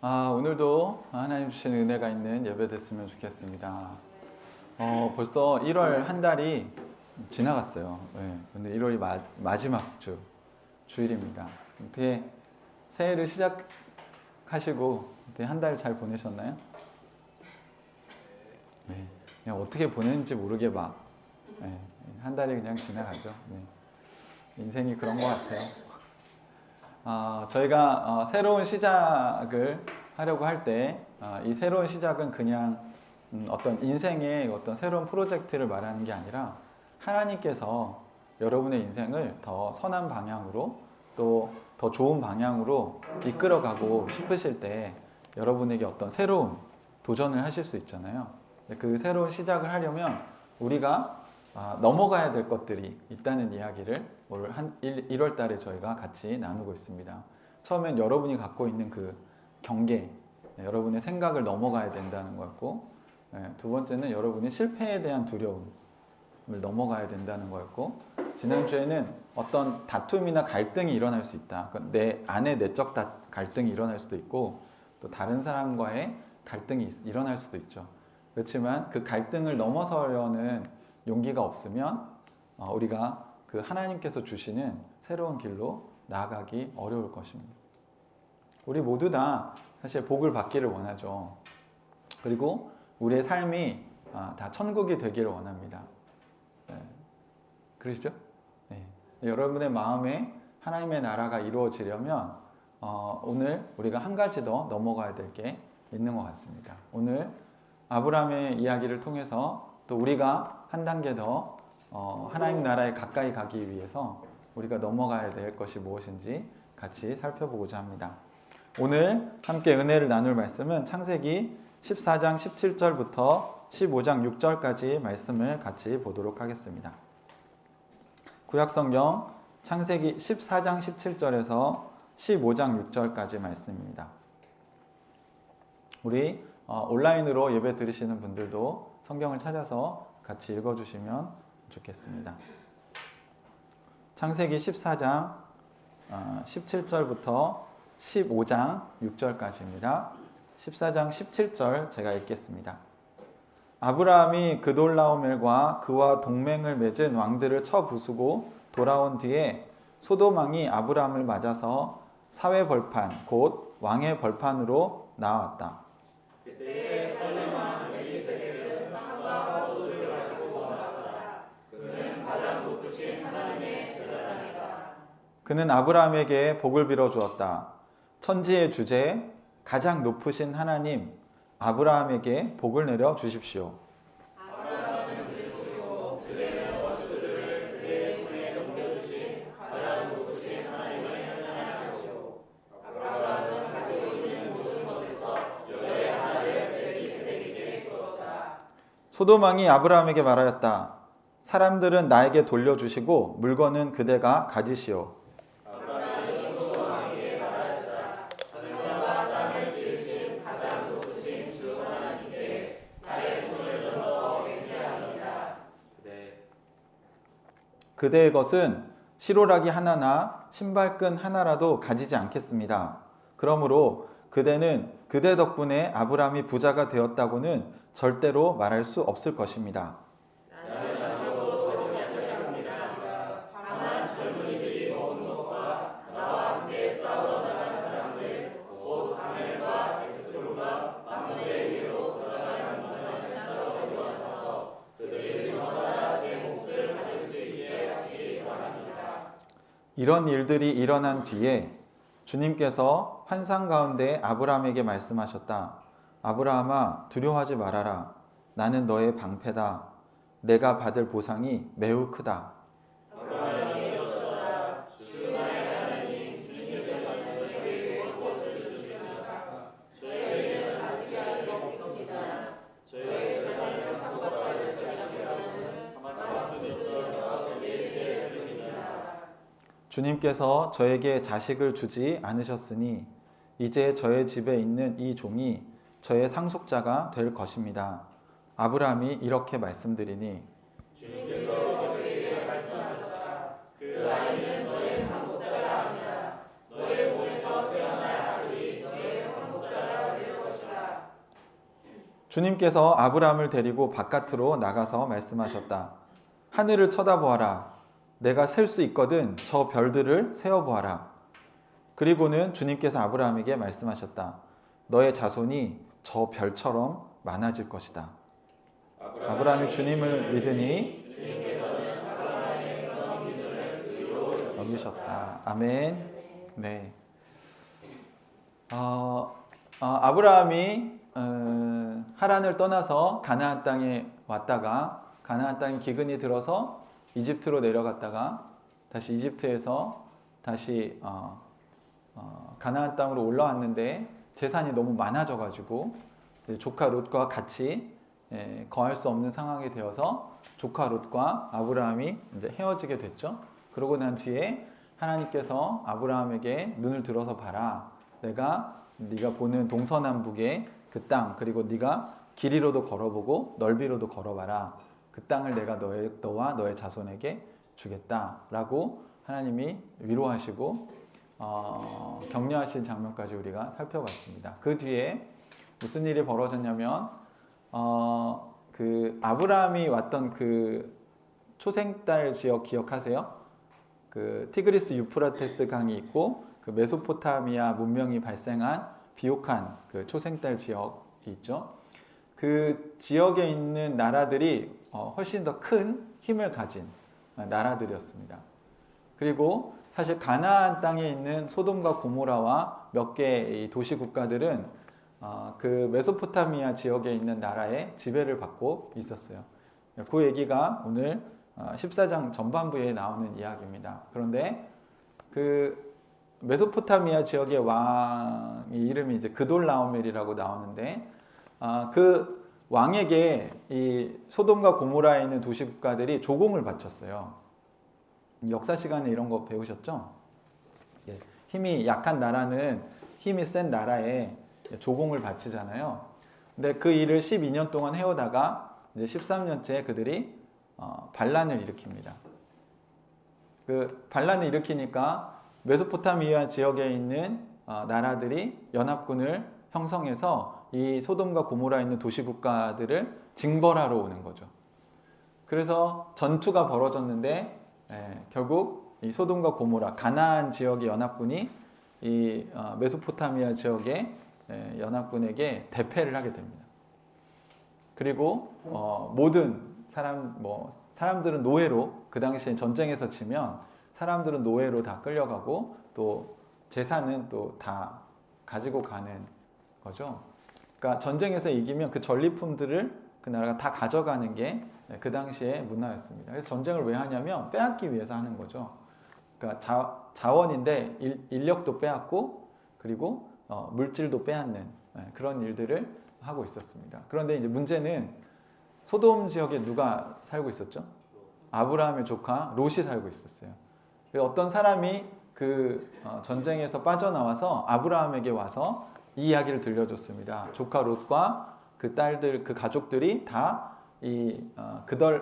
오늘도 하나님 주신 은혜가 있는 예배 됐으면 좋겠습니다. 벌써 1월 한 달이 지나갔어요. 네, 근데 1월이 마지막 주일입니다. 어떻게 새해를 시작하시고 한 달 잘 보내셨나요? 네, 그냥 어떻게 보냈는지 모르게 한 달이 그냥 지나가죠. 네, 인생이 그런 것 같아요. 저희가 새로운 시작을 하려고 할 때 이 새로운 시작은 그냥 어떤 인생의 어떤 새로운 프로젝트를 말하는 게 아니라 하나님께서 여러분의 인생을 더 선한 방향으로 또 더 좋은 방향으로 이끌어가고 싶으실 때 여러분에게 어떤 새로운 도전을 하실 수 있잖아요. 그 새로운 시작을 하려면 우리가 넘어가야 될 것들이 있다는 이야기를 올 1월 달에 저희가 같이 나누고 있습니다. 처음엔 여러분이 갖고 있는 그 경계, 여러분의 생각을 넘어가야 된다는 거였고, 두 번째는 여러분의 실패에 대한 두려움을 넘어가야 된다는 거였고, 지난주에는 어떤 다툼이나 갈등이 일어날 수 있다. 내 안에 내적 갈등이 일어날 수도 있고, 또 다른 사람과의 갈등이 일어날 수도 있죠. 그렇지만 그 갈등을 넘어서려는 용기가 없으면 우리가 그 하나님께서 주시는 새로운 길로 나아가기 어려울 것입니다. 우리 모두 다 사실 복을 받기를 원하죠. 그리고 우리의 삶이 다 천국이 되기를 원합니다. 그러시죠? 네. 여러분의 마음에 하나님의 나라가 이루어지려면 오늘 우리가 한 가지 더 넘어가야 될 게 있는 것 같습니다. 오늘 아브라함의 이야기를 통해서 또 우리가 한 단계 더 하나님 나라에 가까이 가기 위해서 우리가 넘어가야 될 것이 무엇인지 같이 살펴보고자 합니다. 오늘 함께 은혜를 나눌 말씀은 창세기 14장 17절부터 15장 6절까지 말씀을 같이 보도록 하겠습니다. 구약성경 창세기 14장 17절에서 15장 6절까지 말씀입니다. 우리 온라인으로 예배 들으시는 분들도 성경을 찾아서 같이 읽어주시면 좋겠습니다. 창세기 14장 17절부터 15장 6절까지입니다. 14장 17절 제가 읽겠습니다. 아브라함이 그돌라오멜과 그와 동맹을 맺은 왕들을 쳐 부수고 돌아온 뒤에 소돔 왕이 아브라함을 맞아서 사회 벌판 곧 왕의 벌판으로 나왔다. 그때 살렘 왕 멜기세덱은 빵과 포도주를 가지고 나왔다. 그는 가장 높으신 하나님의 제사장이다. 그는 아브라함에게 복을 빌어 주었다. 천지의 주제 가장 높으신 하나님 아브라함에게 복을 내려 주십시오. 아브라함은 들으시고 그의 원수를 그의 손에 넘겨주신 가장 높으신 하나님을 찬양하시오. 아브라함은 가지고 있는 모든 것에서 열의 하나를 멜기세덱에게 주었다. 소돔 왕이 아브라함에게 말하였다. 사람들은 나에게 돌려주시고 물건은 그대가 가지시오. 그대의 것은 시로라기 하나나 신발끈 하나라도 가지지 않겠습니다. 그러므로 그대는 그대 덕분에 아브라함이 부자가 되었다고는 절대로 말할 수 없을 것입니다. 나는 아무것도 가지지 않습니다. 다만 젊은이들이 먹은 것과 나와 함께 싸우러 나간 사람들 곧 아멜과 엑스론과 만문의 위로 돌아갈 문화는 따로 가져와서 그들이 저마다 제 몫을 가질 수 있게 하시기 바랍니다. 이런 일들이 일어난 뒤에 주님께서 환상 가운데 아브라함에게 말씀하셨다. 아브라함아 두려워하지 말아라. 나는 너의 방패다. 내가 받을 보상이 매우 크다. 아브라함이 여쭈었다. 주 나의 하나님 주님께서는 저에게 무엇을 주시려나? 저에게는 자식이 아직 없습니다. 저의 재산을 상속받아 되시려는 말씀주셔서 멜기세덱 드립니다. 주님께서 저에게 자식을 주지 않으셨으니 이제 저의 집에 있는 이 종이 저의 상속자가 될 것입니다. 아브라함이 이렇게 말씀드리니 주님께서 그에게 말씀하셨다. 그 아이는 너의 상속자가 아니다. 너의 몸에서 태어날 아들이 너의 상속자가 주님께서 아브라함을 데리고 바깥으로 나가서 말씀하셨다. 하늘을 쳐다보아라. 내가 셀 수 있거든 저 별들을 세어보아라. 그리고는 주님께서 아브라함에게 말씀하셨다. 너의 자손이 저 별처럼 많아질 것이다. 아브라함이 주님을 믿으니 여기셨다. 아멘. 네. 아브라함이 하란을 떠나서 가나안 땅에 왔다가 가나안 땅에 기근이 들어서 이집트로 내려갔다가 다시 이집트에서 다시 가나안 땅으로 올라왔는데 재산이 너무 많아져가지고 조카 롯과 같이 거할 수 없는 상황이 되어서 조카 롯과 아브라함이 이제 헤어지게 됐죠. 그러고 난 뒤에 하나님께서 아브라함에게 눈을 들어서 봐라. 내가 네가 보는 동서남북의 그 땅 그리고 네가 길이로도 걸어보고 넓이로도 걸어봐라. 그 땅을 내가 너와 너의 자손에게 주겠다라고 하나님이 위로하시고 격려하신 장면까지 우리가 살펴봤습니다. 그 뒤에 무슨 일이 벌어졌냐면 그 아브라함이 왔던 그 초생딸 지역 기억하세요? 그 티그리스 유프라테스 강이 있고 그 메소포타미아 문명이 발생한 비옥한 그 초생딸 지역이 있죠. 그 지역에 있는 나라들이 훨씬 더 큰 힘을 가진 나라들이었습니다. 그리고 사실 가나안 땅에 있는 소돔과 고모라와 몇 개의 도시 국가들은 그 메소포타미아 지역에 있는 나라의 지배를 받고 있었어요. 그 얘기가 오늘 14장 전반부에 나오는 이야기입니다. 그런데 그 메소포타미아 지역의 왕의 이름이 이제 그돌라오멜이라고 나오는데 그 왕에게 이 소돔과 고모라에 있는 도시 국가들이 조공을 바쳤어요. 역사 시간에 이런 거 배우셨죠? 힘이 약한 나라는 힘이 센 나라에 조공을 바치잖아요. 근데 그 일을 12년 동안 해오다가 이제 13년째 그들이 반란을 일으킵니다. 그 반란을 일으키니까 메소포타미아 지역에 있는 나라들이 연합군을 형성해서 이 소돔과 고모라에 있는 도시 국가들을 징벌하러 오는 거죠. 그래서 전투가 벌어졌는데 결국 이 소돔과 고모라 가나안 지역의 연합군이 이 메소포타미아 지역의 연합군에게 대패를 하게 됩니다. 그리고 모든 사람들은 노예로 그 당시에 전쟁에서 지면 사람들은 노예로 다 끌려가고 또 재산은 또 다 가지고 가는 거죠. 그러니까 전쟁에서 이기면 그 전리품들을 그 나라가 다 가져가는 게 그 당시의 문화였습니다. 그래서 전쟁을 왜 하냐면 빼앗기 위해서 하는 거죠. 그러니까 자원인데 인력도 빼앗고 그리고 물질도 빼앗는 그런 일들을 하고 있었습니다. 그런데 이제 문제는 소돔 지역에 누가 살고 있었죠? 아브라함의 조카 롯이 살고 있었어요. 어떤 사람이 그 전쟁에서 빠져나와서 아브라함에게 와서 이 이야기를 들려줬습니다. 조카 롯과 그 딸들, 그 가족들이 다 이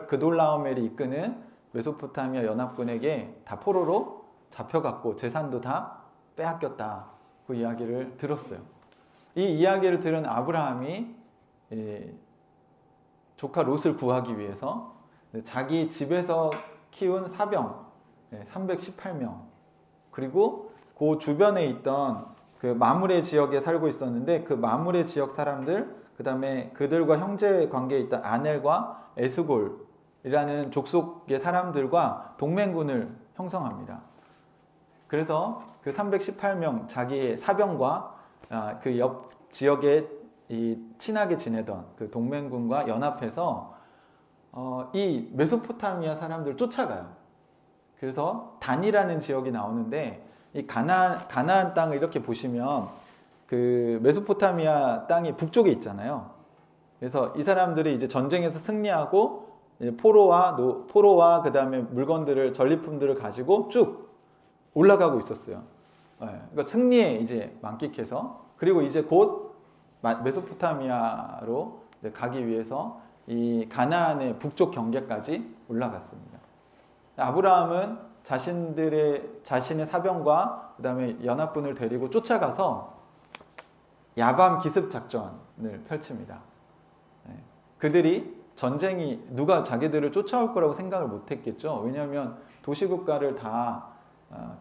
그돌라오멜이 이끄는 메소포타미아 연합군에게 다 포로로 잡혀갔고 재산도 다 빼앗겼다. 그 이야기를 들었어요. 이 이야기를 들은 아브라함이 조카 롯을 구하기 위해서 자기 집에서 키운 사병 318명 그리고 그 주변에 있던 그 마므레 지역에 살고 있었는데 그 마므레 지역 사람들 그 다음에 그들과 형제 관계에 있던 아넬과 에스골이라는 족속의 사람들과 동맹군을 형성합니다. 그래서 그 318명 자기의 사병과 그 옆 지역에 이 친하게 지내던 그 동맹군과 연합해서 이 메소포타미아 사람들을 쫓아가요. 그래서 단이라는 지역이 나오는데 이 가나안 땅을 이렇게 보시면 그 메소포타미아 땅이 북쪽에 있잖아요. 그래서 이 사람들이 이제 전쟁에서 승리하고 이제 포로와 그 다음에 물건들을 전리품들을 가지고 쭉 올라가고 있었어요. 그러니까 승리에 이제 만끽해서 그리고 이제 곧 메소포타미아로 이제 가기 위해서 이 가나안의 북쪽 경계까지 올라갔습니다. 아브라함은 자신의 사병과 그 다음에 연합군을 데리고 쫓아가서 야밤 기습 작전을 펼칩니다. 그들이 전쟁이 누가 자기들을 쫓아올 거라고 생각을 못했겠죠. 왜냐하면 도시국가를 다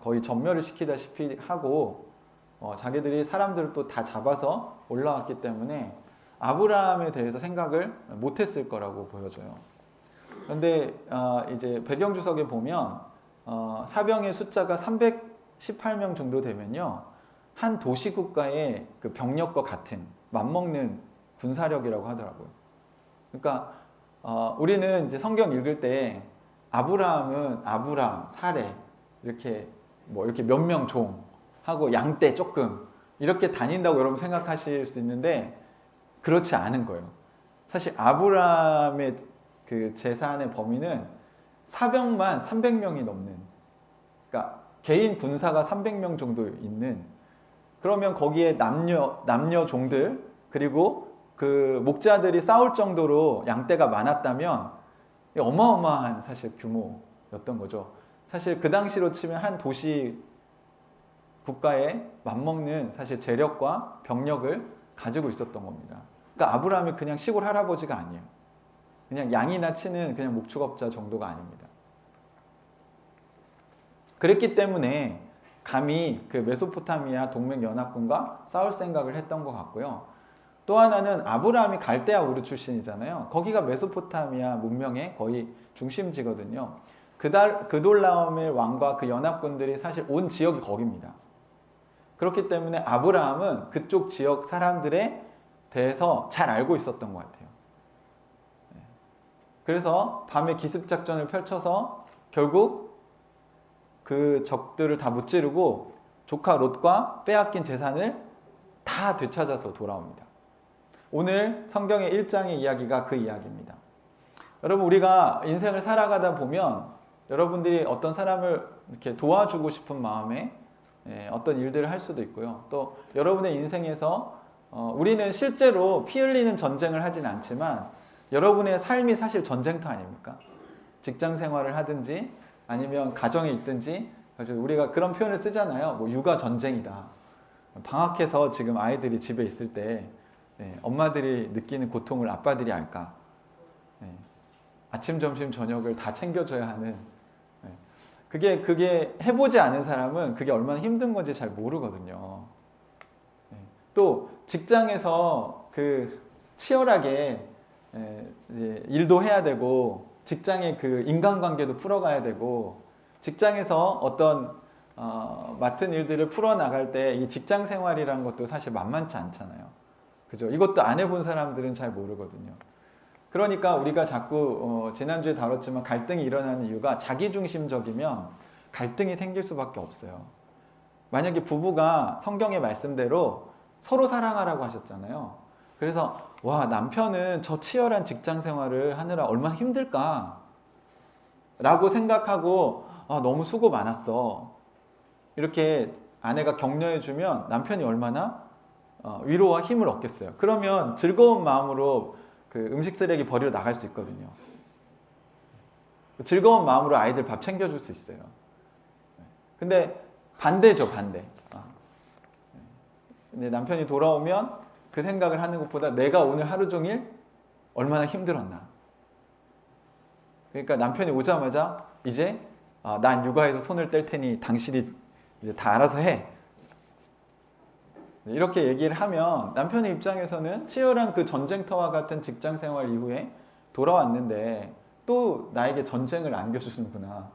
거의 전멸을 시키다시피 하고 자기들이 사람들을 또 다 잡아서 올라왔기 때문에 아브라함에 대해서 생각을 못했을 거라고 보여져요. 그런데 이제 배경주석에 보면 사병의 숫자가 318명 정도 되면요, 한 도시국가의 그 병력과 같은 맞먹는 군사력이라고 하더라고요. 그러니까 우리는 이제 성경 읽을 때 아브라함은 아브람, 사레 이렇게 이렇게 몇 명 종하고 양떼 조금 이렇게 다닌다고 여러분 생각하실 수 있는데 그렇지 않은 거예요. 사실 아브라함의 그 재산의 범위는 사병만 300명이 넘는, 그러니까 개인 군사가 300명 정도 있는, 그러면 거기에 남녀 종들 그리고 그 목자들이 싸울 정도로 양떼가 많았다면 어마어마한 사실 규모였던 거죠. 사실 그 당시로 치면 한 도시 국가에 맞먹는 사실 재력과 병력을 가지고 있었던 겁니다. 그러니까 아브라함이 그냥 시골 할아버지가 아니에요. 그냥 양이나 치는 그냥 목축업자 정도가 아닙니다. 그랬기 때문에 감히 그 메소포타미아 동맹연합군과 싸울 생각을 했던 것 같고요. 또 하나는 아브라함이 갈대아 우르 출신이잖아요. 거기가 메소포타미아 문명의 거의 중심지거든요. 그돌라오멜 왕과 그 연합군들이 사실 온 지역이 거기입니다. 그렇기 때문에 아브라함은 그쪽 지역 사람들에 대해서 잘 알고 있었던 것 같아요. 그래서 밤에 기습작전을 펼쳐서 결국 그 적들을 다 무찌르고 조카 롯과 빼앗긴 재산을 다 되찾아서 돌아옵니다. 오늘 성경의 1장의 이야기가 그 이야기입니다. 여러분, 우리가 인생을 살아가다 보면 여러분들이 어떤 사람을 이렇게 도와주고 싶은 마음에 어떤 일들을 할 수도 있고요. 또 여러분의 인생에서 우리는 실제로 피 흘리는 전쟁을 하진 않지만 여러분의 삶이 사실 전쟁터 아닙니까? 직장 생활을 하든지 아니면 가정에 있든지 우리가 그런 표현을 쓰잖아요. 뭐 육아 전쟁이다. 방학해서 지금 아이들이 집에 있을 때 엄마들이 느끼는 고통을 아빠들이 알까? 아침, 점심, 저녁을 다 챙겨줘야 하는, 그게 해보지 않은 사람은 그게 얼마나 힘든 건지 잘 모르거든요. 또 직장에서 그 치열하게 이제 일도 해야 되고 직장의 그 인간관계도 풀어가야 되고 직장에서 어떤 맡은 일들을 풀어나갈 때 이 직장 생활이라는 것도 사실 만만치 않잖아요. 그죠? 이것도 안 해본 사람들은 잘 모르거든요. 그러니까 우리가 자꾸 지난주에 다뤘지만 갈등이 일어나는 이유가 자기중심적이면 갈등이 생길 수밖에 없어요. 만약에 부부가 성경의 말씀대로 서로 사랑하라고 하셨잖아요. 그래서 와, 남편은 저 치열한 직장 생활을 하느라 얼마나 힘들까 라고 생각하고 너무 수고 많았어 이렇게 아내가 격려해주면 남편이 얼마나 위로와 힘을 얻겠어요. 그러면 즐거운 마음으로 그 음식 쓰레기 버리러 나갈 수 있거든요. 즐거운 마음으로 아이들 밥 챙겨줄 수 있어요. 근데 반대죠, 반대. 근데 남편이 돌아오면 그 생각을 하는 것보다 내가 오늘 하루 종일 얼마나 힘들었나. 그러니까 남편이 오자마자 이제 난 육아에서 손을 뗄 테니 당신이 이제 다 알아서 해. 이렇게 얘기를 하면 남편의 입장에서는 치열한 그 전쟁터와 같은 직장 생활 이후에 돌아왔는데 또 나에게 전쟁을 안겨주시는구나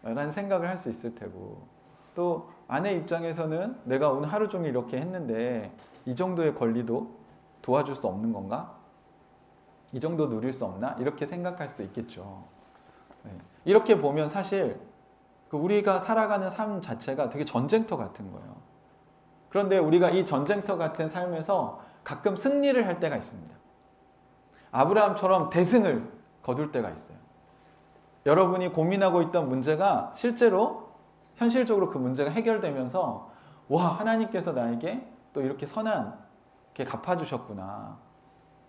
라는 생각을 할 수 있을 테고, 또 아내 입장에서는 내가 오늘 하루 종일 이렇게 했는데 이 정도의 권리도 도와줄 수 없는 건가? 이 정도 누릴 수 없나? 이렇게 생각할 수 있겠죠. 이렇게 보면 사실 우리가 살아가는 삶 자체가 되게 전쟁터 같은 거예요. 그런데 우리가 이 전쟁터 같은 삶에서 가끔 승리를 할 때가 있습니다. 아브라함처럼 대승을 거둘 때가 있어요. 여러분이 고민하고 있던 문제가 실제로 현실적으로 그 문제가 해결되면서 와, 하나님께서 나에게 또 이렇게 선하게 갚아주셨구나.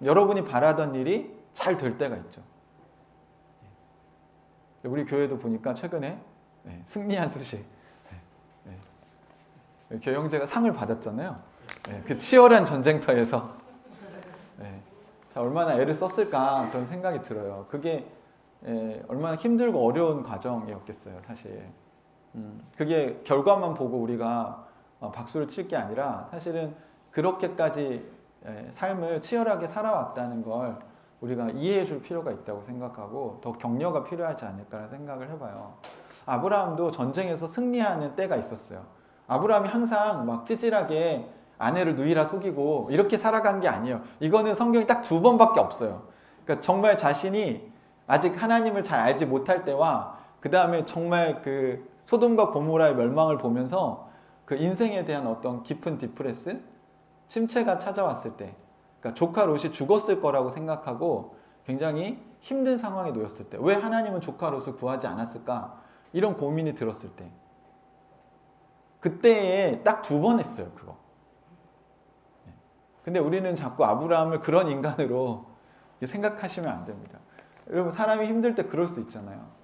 여러분이 바라던 일이 잘 될 때가 있죠. 우리 교회도 보니까 최근에 승리한 소식, 교회 형제가 상을 받았잖아요. 그 치열한 전쟁터에서 얼마나 애를 썼을까 그런 생각이 들어요. 그게 얼마나 힘들고 어려운 과정이었겠어요, 사실. 그게 결과만 보고 우리가 박수를 칠 게 아니라 사실은 그렇게까지 삶을 치열하게 살아왔다는 걸 우리가 이해해 줄 필요가 있다고 생각하고 더 격려가 필요하지 않을까라는 생각을 해봐요. 아브라함도 전쟁에서 승리하는 때가 있었어요. 아브라함이 항상 막 찌질하게 아내를 누이라 속이고 이렇게 살아간 게 아니에요. 이거는 성경이 딱 2번밖에 없어요. 그러니까 정말 자신이 아직 하나님을 잘 알지 못할 때와 그 다음에 정말 그 소돔과 고모라의 멸망을 보면서 그 인생에 대한 어떤 깊은 디프레스, 침체가 찾아왔을 때, 그러니까 조카 롯이 죽었을 거라고 생각하고 굉장히 힘든 상황에 놓였을 때, 왜 하나님은 조카 롯을 구하지 않았을까? 이런 고민이 들었을 때, 그때에 딱 2번 했어요, 그거. 근데 우리는 자꾸 아브라함을 그런 인간으로 생각하시면 안 됩니다. 여러분, 사람이 힘들 때 그럴 수 있잖아요.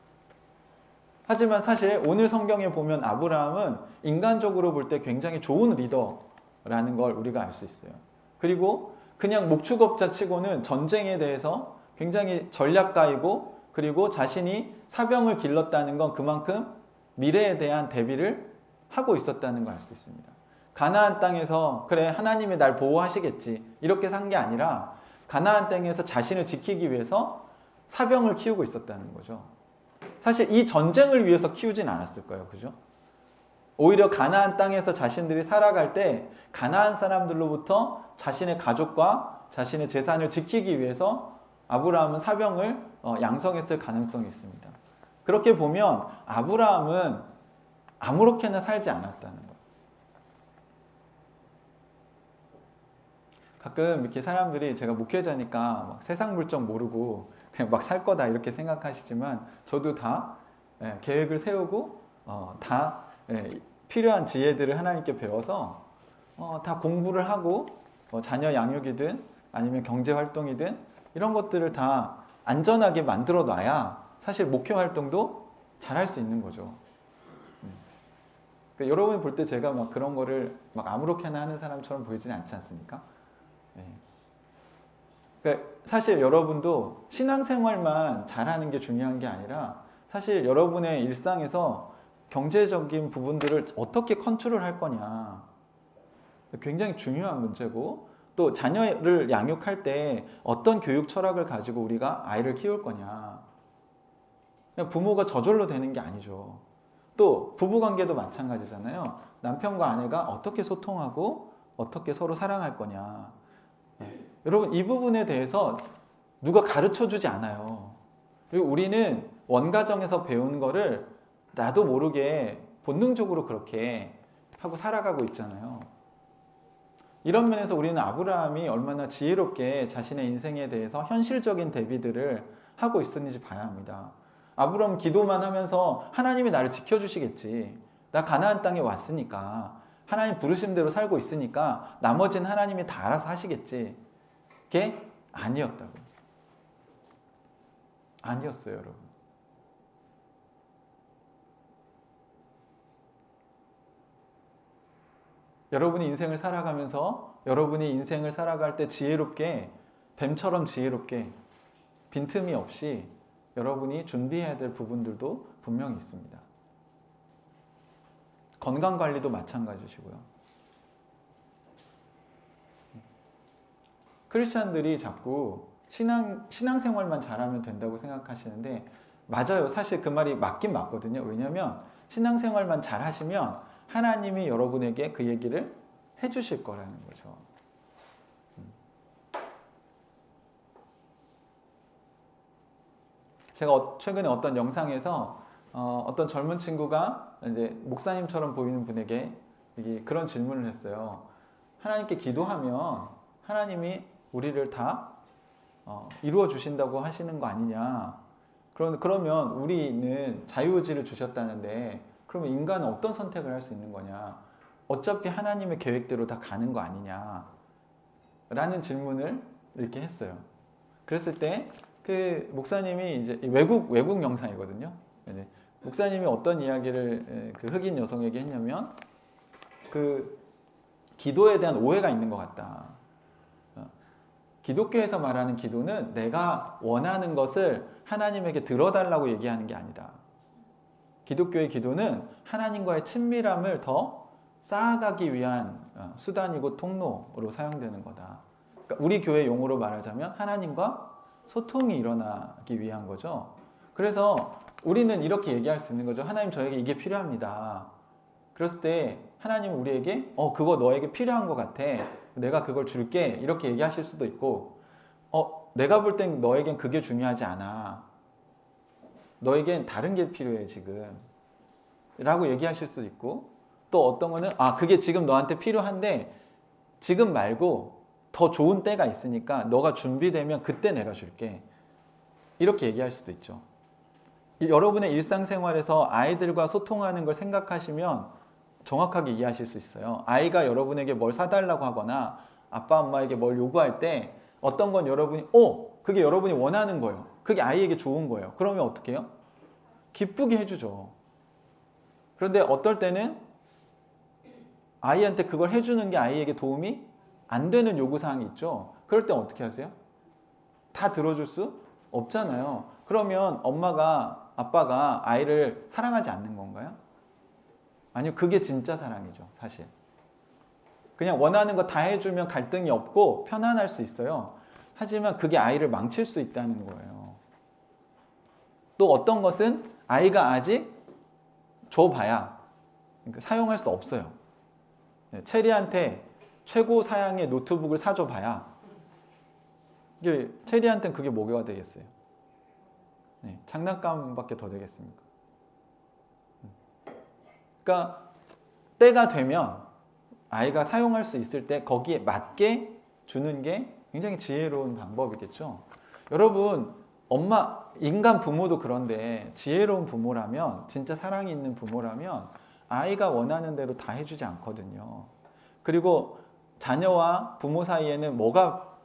하지만 사실 오늘 성경에 보면 아브라함은 인간적으로 볼 때 굉장히 좋은 리더라는 걸 우리가 알 수 있어요. 그리고 그냥 목축업자 치고는 전쟁에 대해서 굉장히 전략가이고, 그리고 자신이 사병을 길렀다는 건 그만큼 미래에 대한 대비를 하고 있었다는 걸 알 수 있습니다. 가나안 땅에서 그래 하나님이 날 보호하시겠지 이렇게 산 게 아니라 가나안 땅에서 자신을 지키기 위해서 사병을 키우고 있었다는 거죠. 사실 이 전쟁을 위해서 키우진 않았을 거예요. 그죠? 오히려 가나안 땅에서 자신들이 살아갈 때 가나안 사람들로부터 자신의 가족과 자신의 재산을 지키기 위해서 아브라함은 사병을 양성했을 가능성이 있습니다. 그렇게 보면 아브라함은 아무렇게나 살지 않았다는 거예요. 가끔 이렇게 사람들이 제가 목회자니까 막 세상 물정 모르고 그냥 막 살 거다 이렇게 생각하시지만 저도 다 계획을 세우고 다 필요한 지혜들을 하나님께 배워서 다 공부를 하고 자녀 양육이든 아니면 경제 활동이든 이런 것들을 다 안전하게 만들어 놔야 사실 목회 활동도 잘할 수 있는 거죠. 그러니까 여러분이 볼 때 제가 막 그런 거를 막 아무렇게나 하는 사람처럼 보이지는 않지 않습니까? 그러니까 사실 여러분도 신앙생활만 잘하는 게 중요한 게 아니라 사실 여러분의 일상에서 경제적인 부분들을 어떻게 컨트롤할 거냐 굉장히 중요한 문제고, 또 자녀를 양육할 때 어떤 교육 철학을 가지고 우리가 아이를 키울 거냐, 그냥 부모가 저절로 되는 게 아니죠. 또 부부관계도 마찬가지잖아요. 남편과 아내가 어떻게 소통하고 어떻게 서로 사랑할 거냐. 여러분, 이 부분에 대해서 누가 가르쳐 주지 않아요. 그리고 우리는 원가정에서 배운 거를 나도 모르게 본능적으로 그렇게 하고 살아가고 있잖아요. 이런 면에서 우리는 아브라함이 얼마나 지혜롭게 자신의 인생에 대해서 현실적인 대비들을 하고 있었는지 봐야 합니다. 아브라함 기도만 하면서 하나님이 나를 지켜주시겠지. 나 가나안 땅에 왔으니까 하나님 부르신 대로 살고 있으니까 나머지는 하나님이 다 알아서 하시겠지. 그게 아니었다고. 아니었어요, 여러분. 여러분이 인생을 살아가면서 여러분이 인생을 살아갈 때 지혜롭게, 뱀처럼 지혜롭게 빈틈이 없이 여러분이 준비해야 될 부분들도 분명히 있습니다. 건강관리도 마찬가지시고요. 크리스찬들이 자꾸 신앙생활만 잘하면 된다고 생각하시는데 맞아요. 사실 그 말이 맞긴 맞거든요. 왜냐하면 신앙생활만 잘하시면 하나님이 여러분에게 그 얘기를 해주실 거라는 거죠. 제가 최근에 어떤 영상에서 어떤 젊은 친구가 이제 목사님처럼 보이는 분에게 그런 질문을 했어요. 하나님께 기도하면 하나님이 우리를 다 이루어 주신다고 하시는 거 아니냐. 그러면 우리는 자유의지를 주셨다는데 그러면 인간은 어떤 선택을 할 수 있는 거냐. 어차피 하나님의 계획대로 다 가는 거 아니냐. 라는 질문을 이렇게 했어요. 그랬을 때 그 목사님이 이제 외국 영상이거든요. 목사님이 어떤 이야기를 그 흑인 여성에게 했냐면 그 기도에 대한 오해가 있는 것 같다. 기독교에서 말하는 기도는 내가 원하는 것을 하나님에게 들어달라고 얘기하는 게 아니다. 기독교의 기도는 하나님과의 친밀함을 더 쌓아가기 위한 수단이고 통로로 사용되는 거다. 그러니까 우리 교회 용어로 말하자면 하나님과 소통이 일어나기 위한 거죠. 그래서 우리는 이렇게 얘기할 수 있는 거죠. 하나님, 저에게 이게 필요합니다. 그랬을 때 하나님은 우리에게 그거 너에게 필요한 것 같아. 내가 그걸 줄게. 이렇게 얘기하실 수도 있고, 내가 볼 땐 너에겐 그게 중요하지 않아. 너에겐 다른 게 필요해 지금. 라고 얘기하실 수도 있고, 또 어떤 거는 그게 지금 너한테 필요한데 지금 말고 더 좋은 때가 있으니까 너가 준비되면 그때 내가 줄게. 이렇게 얘기할 수도 있죠. 여러분의 일상생활에서 아이들과 소통하는 걸 생각하시면 정확하게 이해하실 수 있어요. 아이가 여러분에게 뭘 사달라고 하거나 아빠 엄마에게 뭘 요구할 때 어떤 건 여러분이 그게 여러분이 원하는 거예요. 그게 아이에게 좋은 거예요. 그러면 어떻게 해요? 기쁘게 해주죠. 그런데 어떨 때는 아이한테 그걸 해주는 게 아이에게 도움이 안 되는 요구사항이 있죠. 그럴 땐 어떻게 하세요? 다 들어줄 수 없잖아요. 그러면 엄마가, 아빠가 아이를 사랑하지 않는 건가요? 아니요, 그게 진짜 사랑이죠, 사실. 그냥 원하는 거 다 해주면 갈등이 없고 편안할 수 있어요. 하지만 그게 아이를 망칠 수 있다는 거예요. 또 어떤 것은 아이가 아직 줘봐야 사용할 수 없어요. 체리한테 최고 사양의 노트북을 사줘봐야 체리한테는 그게 뭐가 되겠어요? 장난감밖에 더 되겠습니까? 그러니까 때가 되면 아이가 사용할 수 있을 때 거기에 맞게 주는 게 굉장히 지혜로운 방법이겠죠. 여러분, 인간 부모도 그런데 지혜로운 부모라면, 진짜 사랑이 있는 부모라면 아이가 원하는 대로 다 해주지 않거든요. 그리고 자녀와 부모 사이에는 뭐가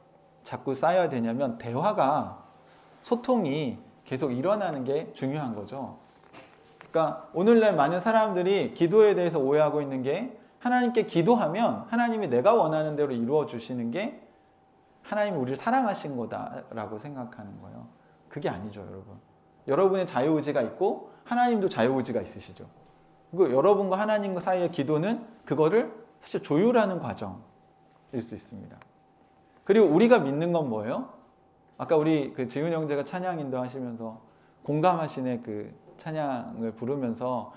자꾸 쌓여야 되냐면 대화가, 소통이 계속 일어나는 게 중요한 거죠. 그러니까 오늘날 많은 사람들이 기도에 대해서 오해하고 있는 게, 하나님께 기도하면 하나님이 내가 원하는 대로 이루어 주시는 게 하나님이 우리를 사랑하신 거다라고 생각하는 거예요. 그게 아니죠, 여러분. 여러분의 자유의지가 있고 하나님도 자유의지가 있으시죠. 그리고 여러분과 하나님과 사이의 기도는 그거를 사실 조율하는 과정일 수 있습니다. 그리고 우리가 믿는 건 뭐예요? 아까 우리 지훈 형제가 찬양 인도하시면서 공감하시네, 그 찬양을 부르면서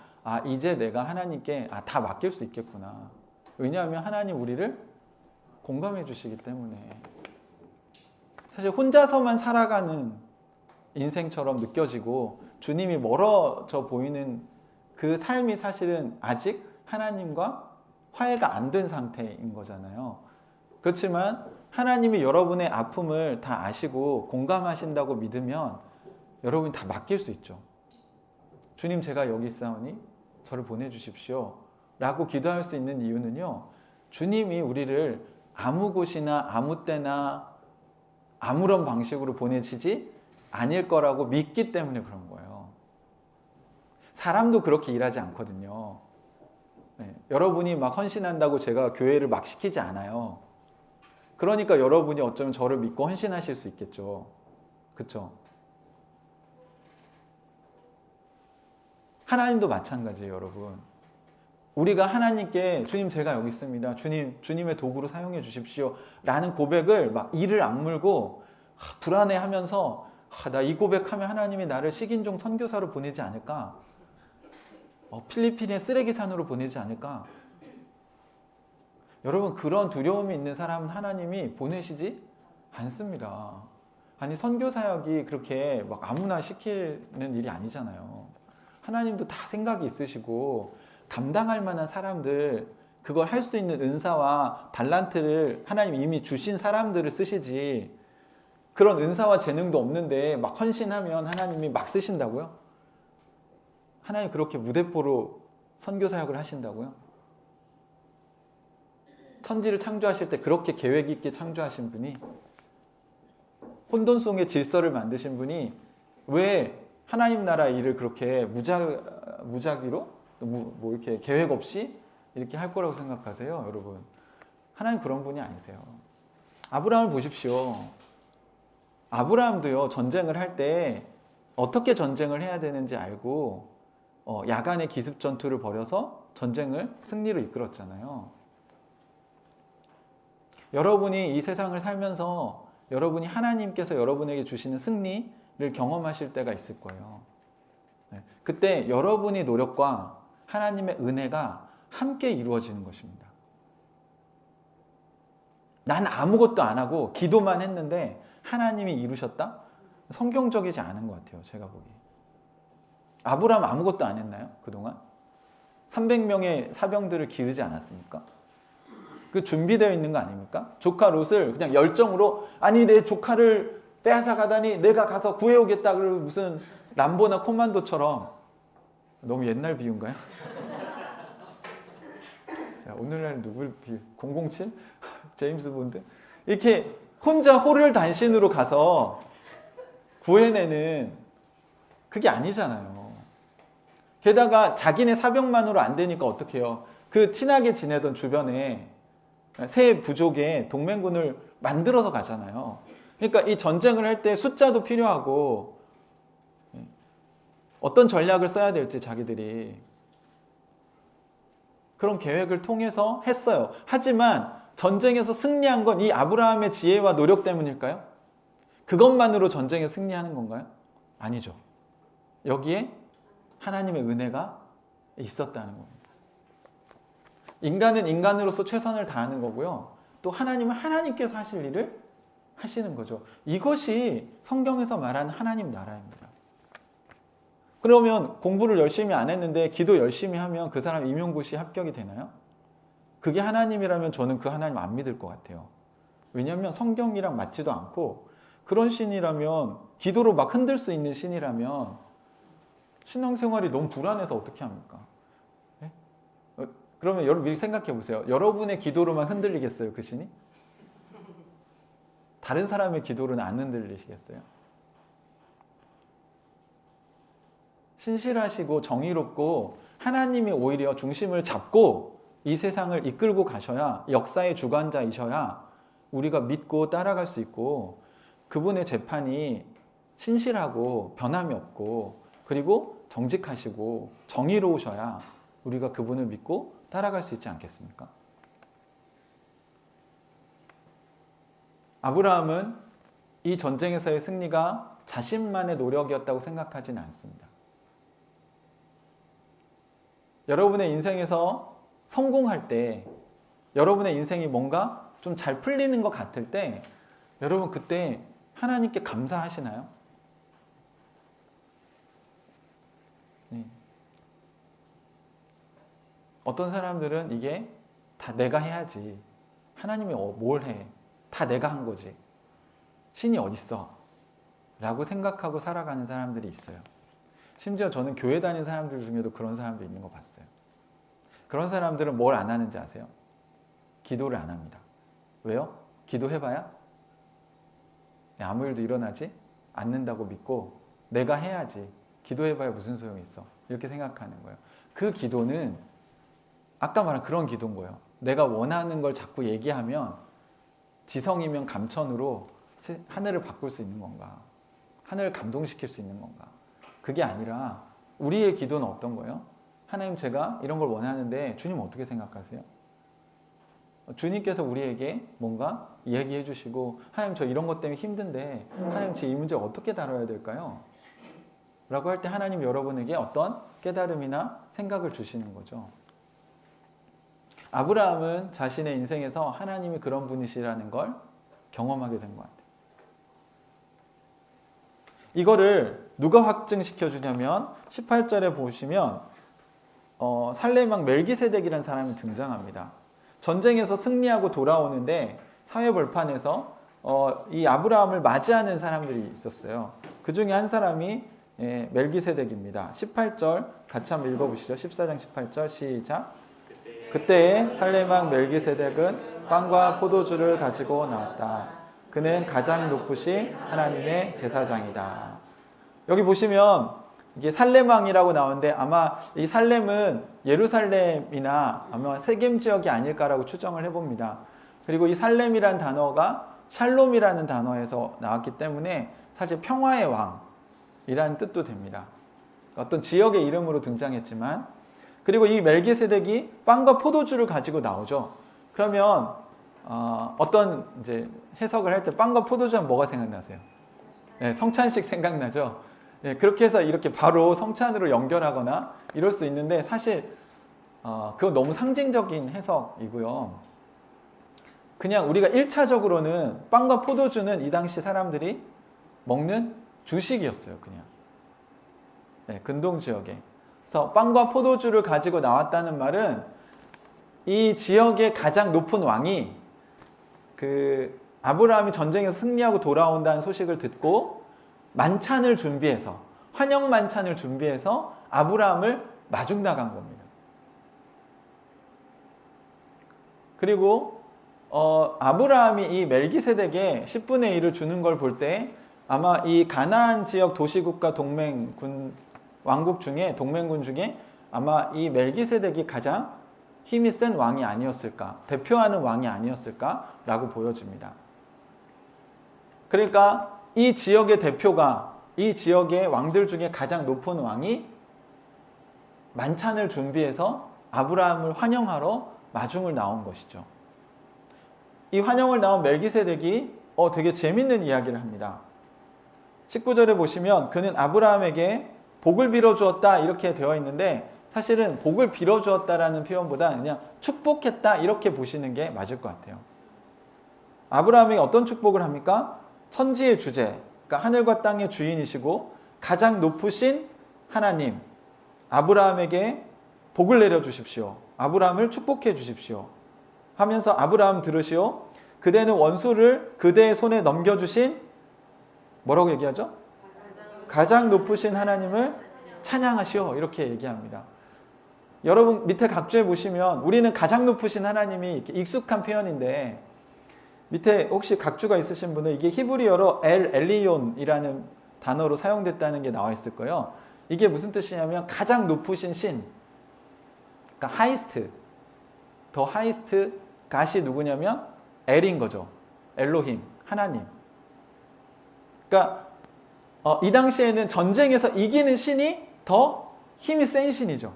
이제 내가 하나님께 다 맡길 수 있겠구나. 왜냐하면 하나님 우리를 공감해 주시기 때문에. 사실 혼자서만 살아가는 인생처럼 느껴지고 주님이 멀어져 보이는 그 삶이 사실은 아직 하나님과 화해가 안 된 상태인 거잖아요. 그렇지만 하나님이 여러분의 아픔을 다 아시고 공감하신다고 믿으면 여러분이 다 맡길 수 있죠. 주님, 제가 여기 있사오니 저를 보내주십시오 라고 기도할 수 있는 이유는요, 주님이 우리를 아무 곳이나 아무 때나 아무런 방식으로 보내시지 아닐 거라고 믿기 때문에 그런 거예요. 사람도 그렇게 일하지 않거든요. 여러분이 막 헌신한다고 제가 교회를 막 시키지 않아요. 그러니까 여러분이 어쩌면 저를 믿고 헌신하실 수 있겠죠. 그렇죠? 하나님도 마찬가지예요, 여러분. 우리가 하나님께 주님, 제가 여기 있습니다. 주님의 도구로 사용해 주십시오 라는 고백을 막 이를 악물고 불안해하면서 나 이 고백하면 하나님이 나를 식인종 선교사로 보내지 않을까? 필리핀의 쓰레기산으로 보내지 않을까? 여러분, 그런 두려움이 있는 사람은 하나님이 보내시지 않습니다. 아니, 선교사역이 그렇게 막 아무나 시키는 일이 아니잖아요. 하나님도 다 생각이 있으시고 감당할 만한 사람들, 그걸 할 수 있는 은사와 달란트를 하나님 이미 주신 사람들을 쓰시지, 그런 은사와 재능도 없는데 막 헌신하면 하나님이 막 쓰신다고요? 하나님 그렇게 무대포로 선교사역을 하신다고요? 천지를 창조하실 때 그렇게 계획 있게 창조하신 분이, 혼돈성의 질서를 만드신 분이 왜 하나님 나라 일을 그렇게 무작위로 뭐 이렇게 계획 없이 이렇게 할 거라고 생각하세요, 여러분? 하나님 그런 분이 아니세요. 아브라함을 보십시오. 아브라함도요, 전쟁을 할 때 어떻게 전쟁을 해야 되는지 알고 야간에 기습 전투를 벌여서 전쟁을 승리로 이끌었잖아요. 여러분이 이 세상을 살면서 여러분이 하나님께서 여러분에게 주시는 승리를 경험하실 때가 있을 거예요. 그때 여러분의 노력과 하나님의 은혜가 함께 이루어지는 것입니다. 난 아무것도 안 하고 기도만 했는데 하나님이 이루셨다? 성경적이지 않은 것 같아요, 제가 보기에. 아브라함 아무것도 안 했나요? 그동안? 300명의 사병들을 기르지 않았습니까? 그 준비되어 있는 거 아닙니까? 조카 롯을 그냥 열정으로, 아니 내 조카를 빼앗아 가다니 내가 가서 구해오겠다, 그리고 무슨 람보나 코만도처럼. 너무 옛날 비유인가요? 자, 오늘날 누굴 비유? 007? 제임스 본드? 이렇게 혼자 호를 단신으로 가서 구해내는, 그게 아니잖아요. 게다가 자기네 사병만으로 안 되니까 어떻게 해요? 그 친하게 지내던 주변에 세 부족의 동맹군을 만들어서 가잖아요. 그러니까 이 전쟁을 할 때 숫자도 필요하고 어떤 전략을 써야 될지 자기들이 그런 계획을 통해서 했어요. 하지만 전쟁에서 승리한 건 이 아브라함의 지혜와 노력 때문일까요? 그것만으로 전쟁에 승리하는 건가요? 아니죠. 여기에 하나님의 은혜가 있었다는 겁니다. 인간은 인간으로서 최선을 다하는 거고요. 또 하나님은 하나님께서 하실 일을 하시는 거죠. 이것이 성경에서 말하는 하나님 나라입니다. 그러면 공부를 열심히 안 했는데 기도 열심히 하면 그 사람 임용고시 합격이 되나요? 그게 하나님이라면 저는 그 하나님 안 믿을 것 같아요. 왜냐하면 성경이랑 맞지도 않고, 그런 신이라면, 기도로 막 흔들 수 있는 신이라면 신앙생활이 너무 불안해서 어떻게 합니까? 네? 그러면 여러분 생각해 보세요. 여러분의 기도로만 흔들리겠어요, 그 신이? 다른 사람의 기도로는 안 흔들리시겠어요? 신실하시고 정의롭고 하나님이 오히려 중심을 잡고 이 세상을 이끌고 가셔야, 역사의 주관자이셔야 우리가 믿고 따라갈 수 있고, 그분의 재판이 신실하고 변함이 없고 그리고 정직하시고 정의로우셔야 우리가 그분을 믿고 따라갈 수 있지 않겠습니까? 아브라함은 이 전쟁에서의 승리가 자신만의 노력이었다고 생각하지는 않습니다. 여러분의 인생에서 성공할 때, 여러분의 인생이 뭔가 좀 잘 풀리는 것 같을 때, 여러분 그때 하나님께 감사하시나요? 네. 어떤 사람들은 이게 다 내가 해야지, 하나님이 뭘 해, 다 내가 한 거지, 신이 어딨어 라고 생각하고 살아가는 사람들이 있어요. 심지어 저는 교회 다니는 사람들 중에도 그런 사람도 있는 거 봤어요. 그런 사람들은 뭘 안 하는지 아세요? 기도를 안 합니다. 왜요? 기도해봐야 아무 일도 일어나지 않는다고 믿고, 내가 해야지, 기도해봐야 무슨 소용이 있어, 이렇게 생각하는 거예요. 그 기도는 아까 말한 그런 기도인 거예요. 내가 원하는 걸 자꾸 얘기하면 지성이면 감천으로 하늘을 바꿀 수 있는 건가, 하늘을 감동시킬 수 있는 건가. 그게 아니라 우리의 기도는 어떤 거예요? 하나님, 제가 이런 걸 원하는데 주님 어떻게 생각하세요? 주님께서 우리에게 뭔가 얘기해 주시고, 하나님 저 이런 것 때문에 힘든데 하나님 제 이 문제 어떻게 다뤄야 될까요? 라고 할 때 하나님 여러분에게 어떤 깨달음이나 생각을 주시는 거죠. 아브라함은 자신의 인생에서 하나님이 그런 분이시라는 걸 경험하게 된 것 같아요. 이거를 누가 확증시켜 주냐면 18절에 보시면 살레망 멜기세덱이라는 사람이 등장합니다. 전쟁에서 승리하고 돌아오는데 사회 벌판에서 이 아브라함을 맞이하는 사람들이 있었어요. 그 중에 한 사람이 멜기세덱입니다. 18절 같이 한번 읽어보시죠. 14장 18절 시작. 그때에 살레망 멜기세덱은 빵과 포도주를 가지고 나왔다. 그는 가장 높으신 하나님의 제사장이다. 여기 보시면 이게 살레망이라고 나오는데, 아마 이 살렘은 예루살렘이나 아마 세겜 지역이 아닐까라고 추정을 해봅니다. 그리고 이 살렘이란 단어가 샬롬이라는 단어에서 나왔기 때문에 사실 평화의 왕이라는 뜻도 됩니다. 어떤 지역의 이름으로 등장했지만, 그리고 이 멜기세덱이 빵과 포도주를 가지고 나오죠. 그러면 어떤 이제 해석을 할 때 빵과 포도주 하면 뭐가 생각나세요? 네, 성찬식 생각나죠. 네, 그렇게 해서 이렇게 바로 성찬으로 연결하거나 이럴 수 있는데, 사실 그거 너무 상징적인 해석이고요. 그냥 우리가 1차적으로는 빵과 포도주는 이 당시 사람들이 먹는 주식이었어요. 그냥 네, 근동 지역에. 그래서 빵과 포도주를 가지고 나왔다는 말은 이 지역의 가장 높은 왕이 그 아브라함이 전쟁에서 승리하고 돌아온다는 소식을 듣고 만찬을 준비해서, 환영 만찬을 준비해서 아브라함을 마중 나간 겁니다. 그리고 아브라함이 이 멜기세덱에 10분의 1을 주는 걸 볼 때 아마 이 가나안 지역 도시국가 동맹군 왕국 중에, 동맹군 중에 아마 이 멜기세덱이 가장 힘이 센 왕이 아니었을까, 대표하는 왕이 아니었을까라고 보여집니다. 그러니까 이 지역의 대표가, 이 지역의 왕들 중에 가장 높은 왕이 만찬을 준비해서 아브라함을 환영하러 마중을 나온 것이죠. 이 환영을 나온 멜기세덱이 되게 재밌는 이야기를 합니다. 19절에 보시면 그는 아브라함에게 복을 빌어주었다 이렇게 되어 있는데, 사실은 복을 빌어주었다라는 표현보다 그냥 축복했다 이렇게 보시는 게 맞을 것 같아요. 아브라함에게 어떤 축복을 합니까? 천지의 주제, 그러니까 하늘과 땅의 주인이시고 가장 높으신 하나님, 아브라함에게 복을 내려주십시오. 아브라함을 축복해 주십시오. 하면서 아브라함 들으시오. 그대는 원수를 그대의 손에 넘겨주신, 뭐라고 얘기하죠? 가장 높으신 하나님을 찬양하시오. 이렇게 얘기합니다. 여러분 밑에 각주에 보시면 우리는 가장 높으신 하나님이 이렇게 익숙한 표현인데, 밑에 혹시 각주가 있으신 분은 이게 히브리어로 엘리온이라는 단어로 사용됐다는 게 나와 있을 거예요. 이게 무슨 뜻이냐면 가장 높으신 신, 그러니까 하이스트, 더 하이스트 갓이 누구냐면 엘인 거죠. 엘로힘, 하나님. 그러니까 이 당시에는 전쟁에서 이기는 신이 더 힘이 센 신이죠.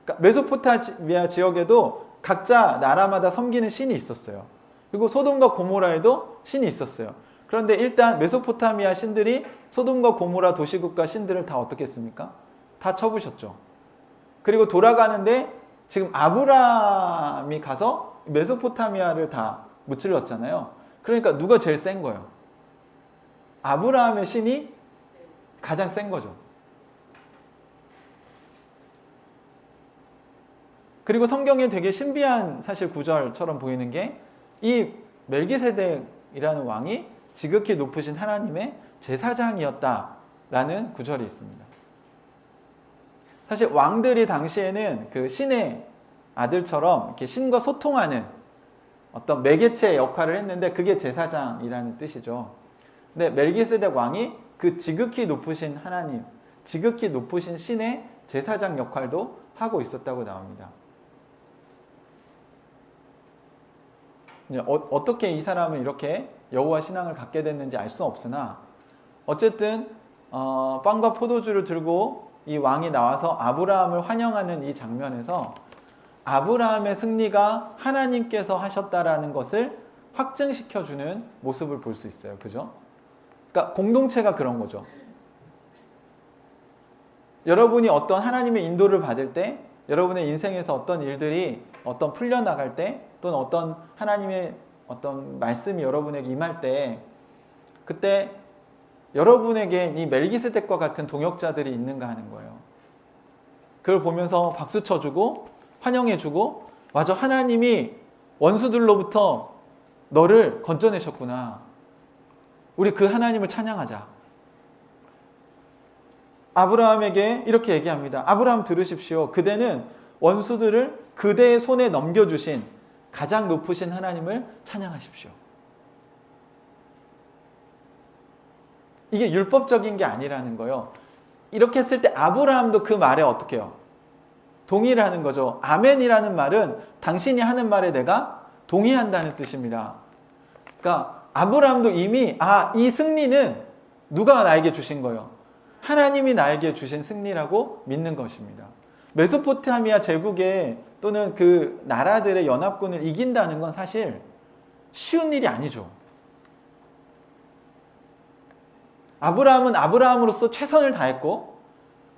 그러니까 메소포타미아 지역에도 각자 나라마다 섬기는 신이 있었어요. 그리고 소돔과 고모라에도 신이 있었어요. 그런데 일단 메소포타미아 신들이 소돔과 고모라 도시국가 신들을 다 어떻게 했습니까? 다 쳐부셨죠. 그리고 돌아가는데 지금 아브라함이 가서 메소포타미아를 다 무찔렀잖아요. 그러니까 누가 제일 센 거예요? 아브라함의 신이 가장 센 거죠. 그리고 성경에 되게 신비한 사실 구절처럼 보이는 게, 이 멜기세덱이라는 왕이 지극히 높으신 하나님의 제사장이었다라는 구절이 있습니다. 사실 왕들이 당시에는 그 신의 아들처럼 이렇게 신과 소통하는 어떤 매개체 역할을 했는데, 그게 제사장이라는 뜻이죠. 근데 멜기세덱 왕이 그 지극히 높으신 하나님, 지극히 높으신 신의 제사장 역할도 하고 있었다고 나옵니다. 어떻게 이 사람은 이렇게 여호와 신앙을 갖게 됐는지 알 수 없으나, 어쨌든 빵과 포도주를 들고 이 왕이 나와서 아브라함을 환영하는 이 장면에서 아브라함의 승리가 하나님께서 하셨다라는 것을 확증시켜주는 모습을 볼 수 있어요. 그죠? 그러니까 공동체가 그런 거죠. 여러분이 어떤 하나님의 인도를 받을 때, 여러분의 인생에서 어떤 일들이 어떤 풀려나갈 때, 또는 어떤 하나님의 어떤 말씀이 여러분에게 임할 때, 그때 여러분에게 이 멜기세덱과 같은 동역자들이 있는가 하는 거예요. 그걸 보면서 박수 쳐주고 환영해주고, 맞아, 하나님이 원수들로부터 너를 건져내셨구나. 우리 그 하나님을 찬양하자. 아브라함에게 이렇게 얘기합니다. 아브라함 들으십시오. 그대는 원수들을 그대의 손에 넘겨주신 가장 높으신 하나님을 찬양하십시오. 이게 율법적인 게 아니라는 거예요. 이렇게 했을 때 아브라함도 그 말에 어떻게 해요? 동의를 하는 거죠. 아멘이라는 말은 당신이 하는 말에 내가 동의한다는 뜻입니다. 그러니까 아브라함도 이미 이 승리는 누가 나에게 주신 거예요? 하나님이 나에게 주신 승리라고 믿는 것입니다. 메소포타미아 제국의 또는 그 나라들의 연합군을 이긴다는 건 사실 쉬운 일이 아니죠. 아브라함은 아브라함으로서 최선을 다했고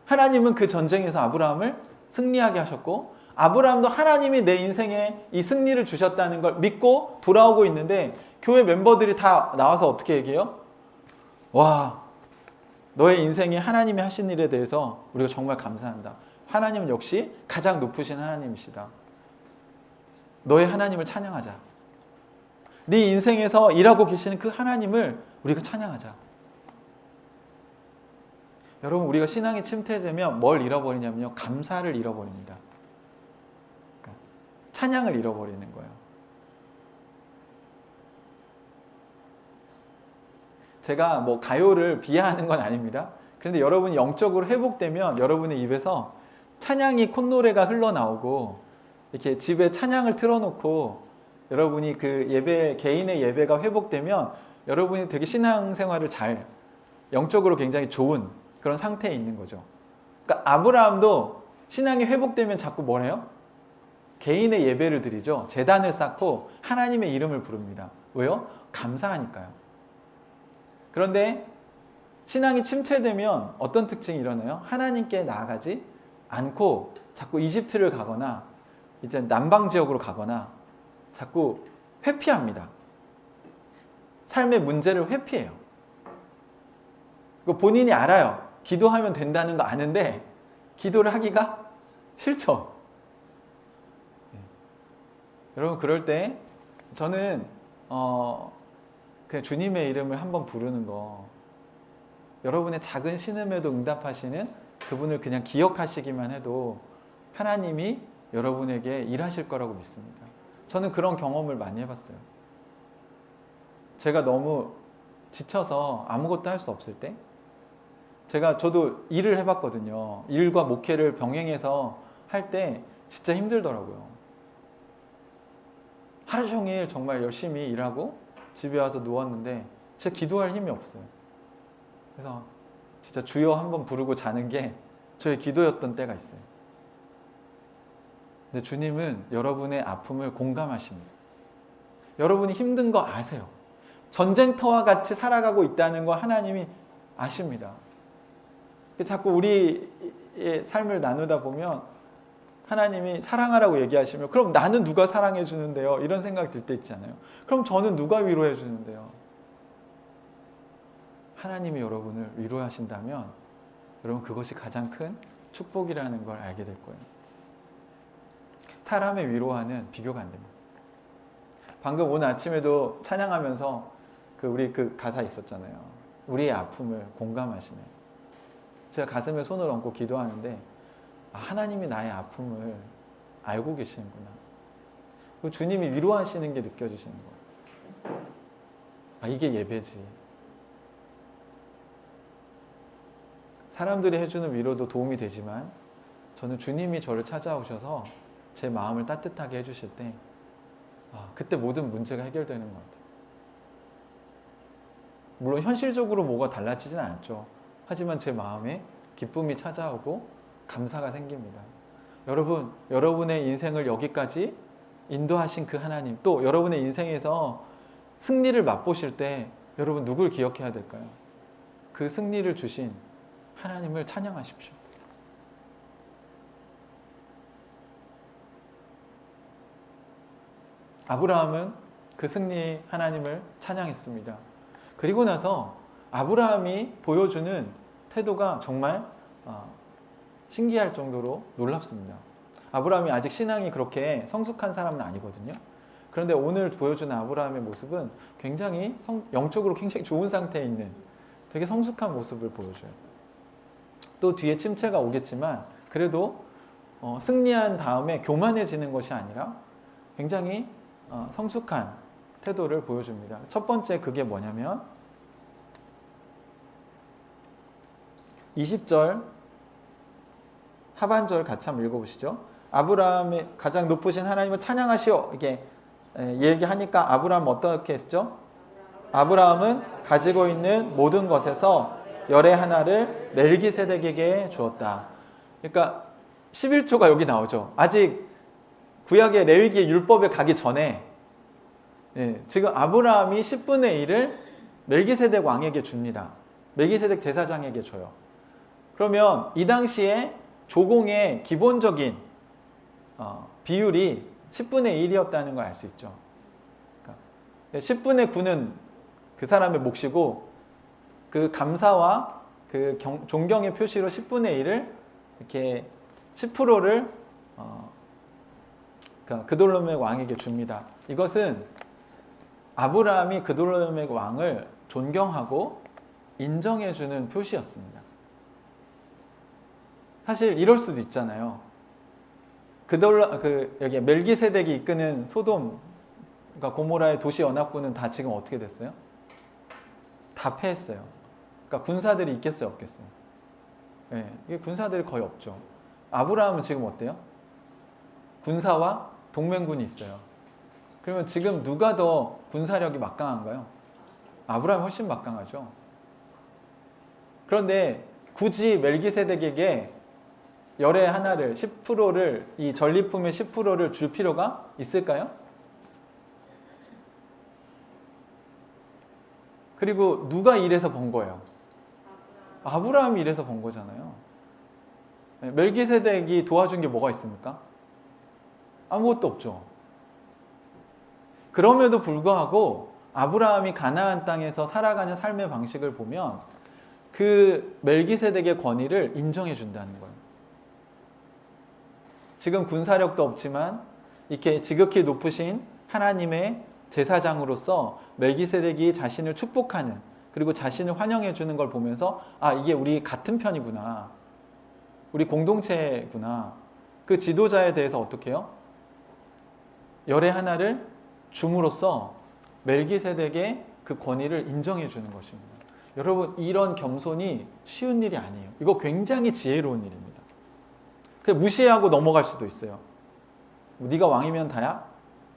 하나님은 그 전쟁에서 아브라함을 승리하게 하셨고 아브라함도 하나님이 내 인생에 이 승리를 주셨다는 걸 믿고 돌아오고 있는데 교회 멤버들이 다 나와서 어떻게 얘기해요? 와, 너의 인생에 하나님이 하신 일에 대해서 우리가 정말 감사한다. 하나님은 역시 가장 높으신 하나님이시다. 너의 하나님을 찬양하자. 네 인생에서 일하고 계시는 그 하나님을 우리가 찬양하자. 여러분, 우리가 신앙이 침체되면 뭘 잃어버리냐면요, 감사를 잃어버립니다. 그러니까 찬양을 잃어버리는 거예요. 제가 뭐 가요를 비하하는 건 아닙니다. 그런데 여러분이 영적으로 회복되면 여러분의 입에서 찬양이 콧노래가 흘러나오고 이렇게 집에 찬양을 틀어놓고 여러분이 그 예배, 개인의 예배가 회복되면 여러분이 되게 신앙생활을 잘, 영적으로 굉장히 좋은 그런 상태에 있는 거죠. 그러니까 아브라함도 신앙이 회복되면 자꾸 뭘 해요? 개인의 예배를 드리죠. 제단을 쌓고 하나님의 이름을 부릅니다. 왜요? 감사하니까요. 그런데 신앙이 침체되면 어떤 특징이 일어나요? 하나님께 나아가지 않고 자꾸 이집트를 가거나 이제 남방 지역으로 가거나 자꾸 회피합니다. 삶의 문제를 회피해요. 본인이 알아요. 기도하면 된다는 거 아는데 기도를 하기가 싫죠. 여러분, 그럴 때 저는 그냥 주님의 이름을 한번 부르는 거, 여러분의 작은 신음에도 응답하시는 그분을 그냥 기억하시기만 해도 하나님이 여러분에게 일하실 거라고 믿습니다. 저는 그런 경험을 많이 해봤어요. 제가 너무 지쳐서 아무것도 할 수 없을 때, 저도 일을 해봤거든요. 일과 목회를 병행해서 할 때 진짜 힘들더라고요. 하루 종일 정말 열심히 일하고 집에 와서 누웠는데 진짜 기도할 힘이 없어요. 그래서 진짜 주여 한번 부르고 자는 게 저의 기도였던 때가 있어요. 근데 주님은 여러분의 아픔을 공감하십니다. 여러분이 힘든 거 아세요. 전쟁터와 같이 살아가고 있다는 거 하나님이 아십니다. 자꾸 우리의 삶을 나누다 보면 하나님이 사랑하라고 얘기하시면 그럼 나는 누가 사랑해 주는데요? 이런 생각 들 때 있잖아요. 그럼 저는 누가 위로해 주는데요? 하나님이 여러분을 위로하신다면 여러분, 그것이 가장 큰 축복이라는 걸 알게 될 거예요. 사람의 위로와는 비교가 안 됩니다. 방금 오늘 아침에도 찬양하면서 우리 그 가사 있었잖아요. 우리의 아픔을 공감하시네. 제가 가슴에 손을 얹고 기도하는데 하나님이 나의 아픔을 알고 계시는구나. 주님이 위로하시는 게 느껴지시는 거예요. 이게 예배지. 사람들이 해주는 위로도 도움이 되지만 저는 주님이 저를 찾아오셔서 제 마음을 따뜻하게 해주실 때 그때 모든 문제가 해결되는 것 같아요. 물론 현실적으로 뭐가 달라지진 않죠. 하지만 제 마음에 기쁨이 찾아오고 감사가 생깁니다. 여러분, 여러분의 인생을 여기까지 인도하신 그 하나님, 또 여러분의 인생에서 승리를 맛보실 때 여러분 누굴 기억해야 될까요? 그 승리를 주신 하나님을 찬양하십시오. 아브라함은 그 승리 하나님을 찬양했습니다. 그리고 나서 아브라함이 보여주는 태도가 정말 신기할 정도로 놀랍습니다. 아브라함이 아직 신앙이 그렇게 성숙한 사람은 아니거든요. 그런데 오늘 보여주는 아브라함의 모습은 굉장히 영적으로 굉장히 좋은 상태에 있는 되게 성숙한 모습을 보여줘요. 또 뒤에 침체가 오겠지만 그래도 승리한 다음에 교만해지는 것이 아니라 굉장히 성숙한 태도를 보여줍니다. 첫 번째, 그게 뭐냐면 20절 하반절 같이 한번 읽어보시죠. 아브라함의 가장 높으신 하나님을 찬양하시오. 이렇게 얘기하니까 아브라함 어떻게 했죠? 아브라함은 가지고 있는 모든 것에서 열의 하나를 멜기세덱에게 주었다. 그러니까 11조가 여기 나오죠. 아직 구약의 레위기의 율법에 가기 전에 지금 아브라함이 10분의 1을 멜기세덱 왕에게 줍니다. 멜기세덱 제사장에게 줘요. 그러면 이 당시에 조공의 기본적인 비율이 10분의 1이었다는 걸 알 수 있죠. 그러니까 10분의 9는 그 사람의 몫이고 그 감사와 그 존경의 표시로 10분의 1을 이렇게 10%를 그돌라오메 왕에게 줍니다. 이것은 아브라함이 그돌라오메 왕을 존경하고 인정해주는 표시였습니다. 사실 이럴 수도 있잖아요. 여기 멜기세덱이 이끄는 소돔, 그러니까 고모라의 도시 연합군은 다 지금 어떻게 됐어요? 다 패했어요. 그러니까 군사들이 있겠어요, 없겠어요? 이게 군사들이 거의 없죠. 아브라함은 지금 어때요? 군사와 동맹군이 있어요. 그러면 지금 누가 더 군사력이 막강한가요? 아브라함이 훨씬 막강하죠. 그런데 굳이 멜기세덱에게 열의 하나를 10%를 이 전리품의 10%를 줄 필요가 있을까요? 그리고 누가 일해서 번 거예요? 아브라함이 일해서 번 거잖아요. 멜기세덱이 도와준 게 뭐가 있습니까? 아무것도 없죠. 그럼에도 불구하고 아브라함이 가나안 땅에서 살아가는 삶의 방식을 보면 그 멜기세덱의 권위를 인정해 준다는 거예요. 지금 군사력도 없지만 이렇게 지극히 높으신 하나님의 제사장으로서 멜기세덱이 자신을 축복하는, 그리고 자신을 환영해 주는 걸 보면서 이게 우리 같은 편이구나, 우리 공동체구나, 그 지도자에 대해서 어떻게 해요? 열의 하나를 줌으로써 멜기세덱의 그 권위를 인정해 주는 것입니다. 여러분, 이런 겸손이 쉬운 일이 아니에요. 이거 굉장히 지혜로운 일입니다. 그냥 무시하고 넘어갈 수도 있어요. 네가 왕이면 다야?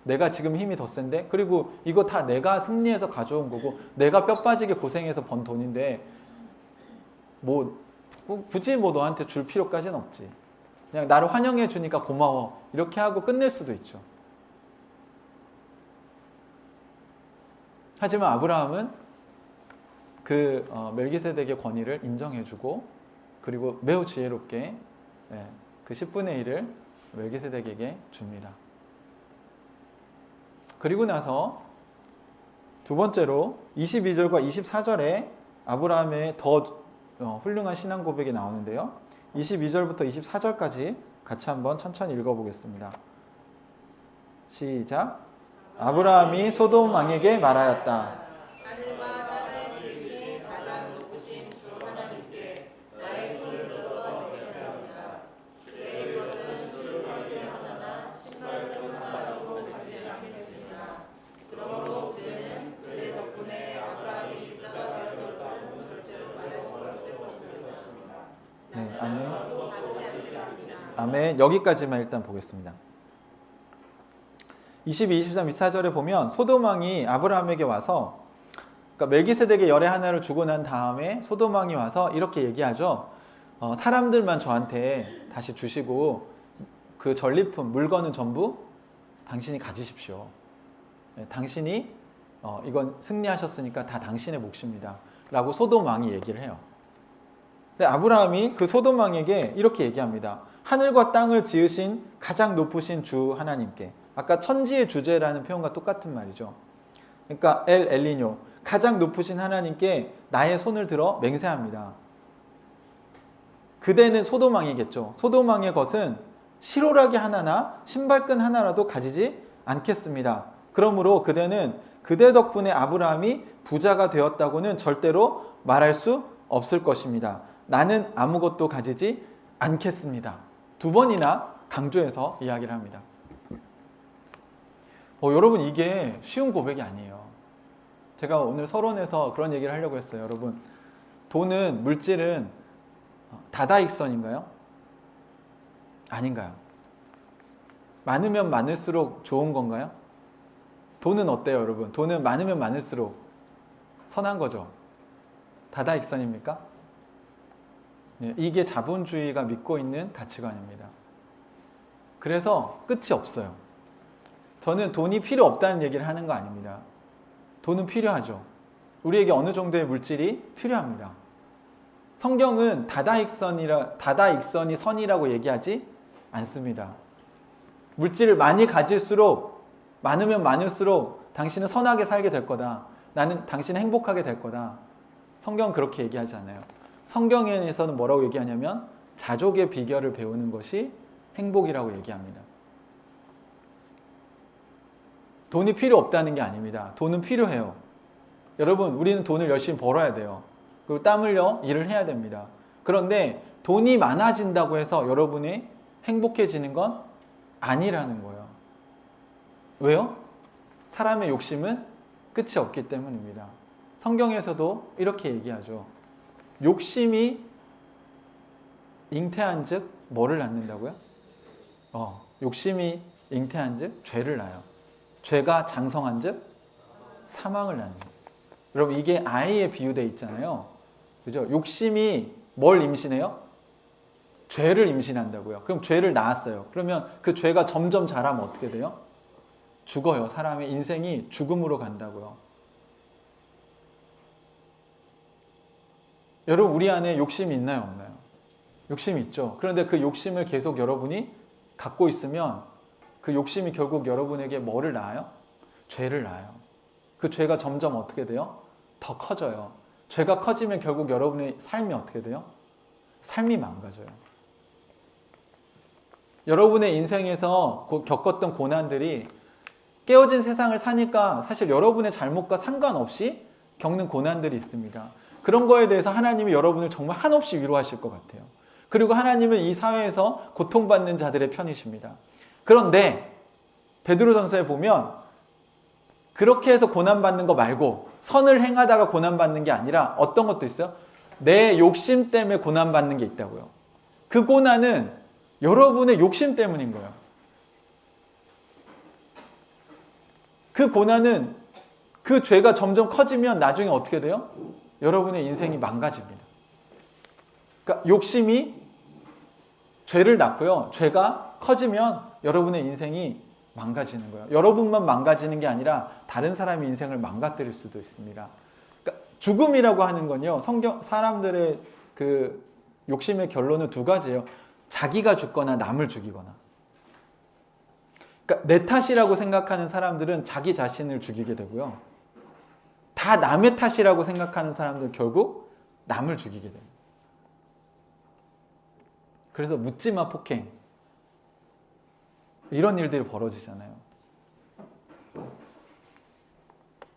내가 지금 힘이 더 센데? 그리고 이거 다 내가 승리해서 가져온 거고 내가 뼈 빠지게 고생해서 번 돈인데 굳이 너한테 줄 필요까지는 없지. 그냥 나를 환영해 주니까 고마워. 이렇게 하고 끝낼 수도 있죠. 하지만 아브라함은 그 멜기세덱의 권위를 인정해주고, 그리고 매우 지혜롭게 그 10분의 1을 멜기세덱에게 줍니다. 그리고 나서 두 번째로 22절과 24절에 아브라함의 더 훌륭한 신앙 고백이 나오는데요. 22절부터 24절까지 같이 한번 천천히 읽어보겠습니다. 시작. 아브라함이 소돔 왕에게 말하였다. 하늘과 땅을 지으신 가장 높으신 주 하나님께 나의 손을 들어서 맹세합니다. 내 것은 실로를 하나 신발끈 하나도 갖지 않겠습니다. 그러므로 그는 그의 덕분에 아브라함이 부자가 되었던 것은 절대로 말할 수 없을 것입니다. 네, 아멘. 나도 받지 않겠습니다. 아멘. 여기까지만 일단 보겠습니다. 22, 23, 24절에 보면 소돔 왕이 아브라함에게 와서, 그러니까 멜기세덱의 열의 하나를 주고 난 다음에 소돔 왕이 와서 이렇게 얘기하죠. 사람들만 저한테 다시 주시고 그 전리품, 물건은 전부 당신이 가지십시오. 당신이 이건 승리하셨으니까 다 당신의 몫입니다. 라고 소돔 왕이 얘기를 해요. 근데 아브라함이 그 소돔 왕에게 이렇게 얘기합니다. 하늘과 땅을 지으신 가장 높으신 주 하나님께. 아까 천지의 주제라는 표현과 똑같은 말이죠. 그러니까 엘 엘리뇨, 가장 높으신 하나님께 나의 손을 들어 맹세합니다. 그대는 소돔 왕이겠죠. 소돔 왕의 것은 시로라기 하나나 신발끈 하나라도 가지지 않겠습니다. 그러므로 그대는 그대 덕분에 아브라함이 부자가 되었다고는 절대로 말할 수 없을 것입니다. 나는 아무것도 가지지 않겠습니다. 두 번이나 강조해서 이야기를 합니다. 여러분, 이게 쉬운 고백이 아니에요. 제가 오늘 서론에서 그런 얘기를 하려고 했어요. 여러분, 돈은, 물질은 다다익선인가요? 아닌가요? 많으면 많을수록 좋은 건가요? 돈은 어때요, 여러분? 돈은 많으면 많을수록 선한 거죠. 다다익선입니까? 네, 이게 자본주의가 믿고 있는 가치관입니다. 그래서 끝이 없어요. 저는 돈이 필요 없다는 얘기를 하는 거 아닙니다. 돈은 필요하죠. 우리에게 어느 정도의 물질이 필요합니다. 성경은 다다익선이 선이라고 얘기하지 않습니다. 물질을 많이 가질수록, 많으면 많을수록 당신은 선하게 살게 될 거다. 당신은 행복하게 될 거다. 성경은 그렇게 얘기하지 않아요. 성경에서는 뭐라고 얘기하냐면 자족의 비결을 배우는 것이 행복이라고 얘기합니다. 돈이 필요 없다는 게 아닙니다. 돈은 필요해요. 여러분, 우리는 돈을 열심히 벌어야 돼요. 그리고 땀 흘려 일을 해야 됩니다. 그런데 돈이 많아진다고 해서 여러분이 행복해지는 건 아니라는 거예요. 왜요? 사람의 욕심은 끝이 없기 때문입니다. 성경에서도 이렇게 얘기하죠. 욕심이 잉태한 즉 뭐를 낳는다고요? 욕심이 잉태한 즉 죄를 낳아요. 죄가 장성한 즉 사망을 낳는. 여러분, 이게 아이에 비유되어 있잖아요. 그죠? 욕심이 뭘 임신해요? 죄를 임신한다고요. 그럼 죄를 낳았어요. 그러면 그 죄가 점점 자라면 어떻게 돼요? 죽어요. 사람의 인생이 죽음으로 간다고요. 여러분, 우리 안에 욕심이 있나요? 없나요? 욕심이 있죠. 그런데 그 욕심을 계속 여러분이 갖고 있으면 그 욕심이 결국 여러분에게 뭐를 낳아요? 죄를 낳아요. 그 죄가 점점 어떻게 돼요? 더 커져요. 죄가 커지면 결국 여러분의 삶이 어떻게 돼요? 삶이 망가져요. 여러분의 인생에서 겪었던 고난들이 깨어진 세상을 사니까 사실 여러분의 잘못과 상관없이 겪는 고난들이 있습니다. 그런 거에 대해서 하나님이 여러분을 정말 한없이 위로하실 것 같아요. 그리고 하나님은 이 사회에서 고통받는 자들의 편이십니다. 그런데 베드로전서에 보면 그렇게 해서 고난받는 거 말고 선을 행하다가 고난받는 게 아니라 어떤 것도 있어요? 내 욕심 때문에 고난받는 게 있다고요. 그 고난은 여러분의 욕심 때문인 거예요. 그 고난은 그 죄가 점점 커지면 나중에 어떻게 돼요? 여러분의 인생이 망가집니다. 그러니까 욕심이 죄를 낳고요. 죄가 커지면 여러분의 인생이 망가지는 거예요. 여러분만 망가지는 게 아니라 다른 사람의 인생을 망가뜨릴 수도 있습니다. 그러니까 죽음이라고 하는 건요. 사람들의 그 욕심의 결론은 두 가지예요. 자기가 죽거나 남을 죽이거나. 그러니까 내 탓이라고 생각하는 사람들은 자기 자신을 죽이게 되고요. 다 남의 탓이라고 생각하는 사람들은 결국 남을 죽이게 됩니다. 그래서 묻지마 폭행. 이런 일들이 벌어지잖아요.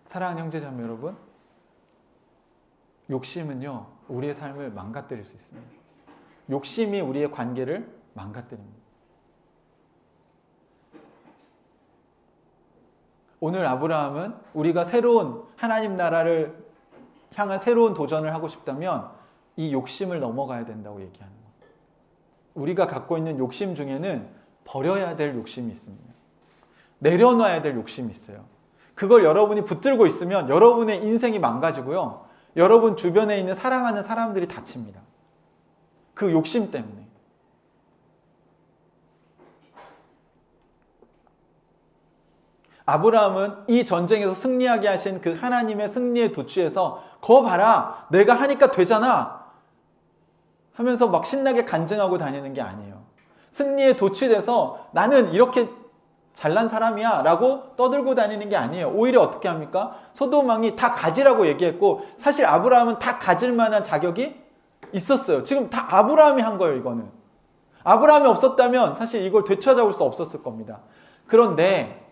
사랑하는 형제자매 여러분, 욕심은요, 우리의 삶을 망가뜨릴 수 있습니다. 욕심이 우리의 관계를 망가뜨립니다. 오늘 아브라함은 우리가 새로운 하나님 나라를 향한 새로운 도전을 하고 싶다면 이 욕심을 넘어가야 된다고 얘기하는 거예요. 우리가 갖고 있는 욕심 중에는 버려야 될 욕심이 있습니다. 내려놔야 될 욕심이 있어요. 그걸 여러분이 붙들고 있으면 여러분의 인생이 망가지고요. 여러분 주변에 있는 사랑하는 사람들이 다칩니다. 그 욕심 때문에. 아브라함은 이 전쟁에서 승리하게 하신 그 하나님의 승리의 도취에서 거 봐라, 내가 하니까 되잖아 하면서 막 신나게 간증하고 다니는 게 아니에요. 승리에 도취돼서 나는 이렇게 잘난 사람이야 라고 떠들고 다니는 게 아니에요. 오히려 어떻게 합니까? 소돔 왕이 다 가지라고 얘기했고 사실 아브라함은 다 가질 만한 자격이 있었어요. 지금 다 아브라함이 한 거예요. 이거는 아브라함이 없었다면 사실 이걸 되찾아올 수 없었을 겁니다. 그런데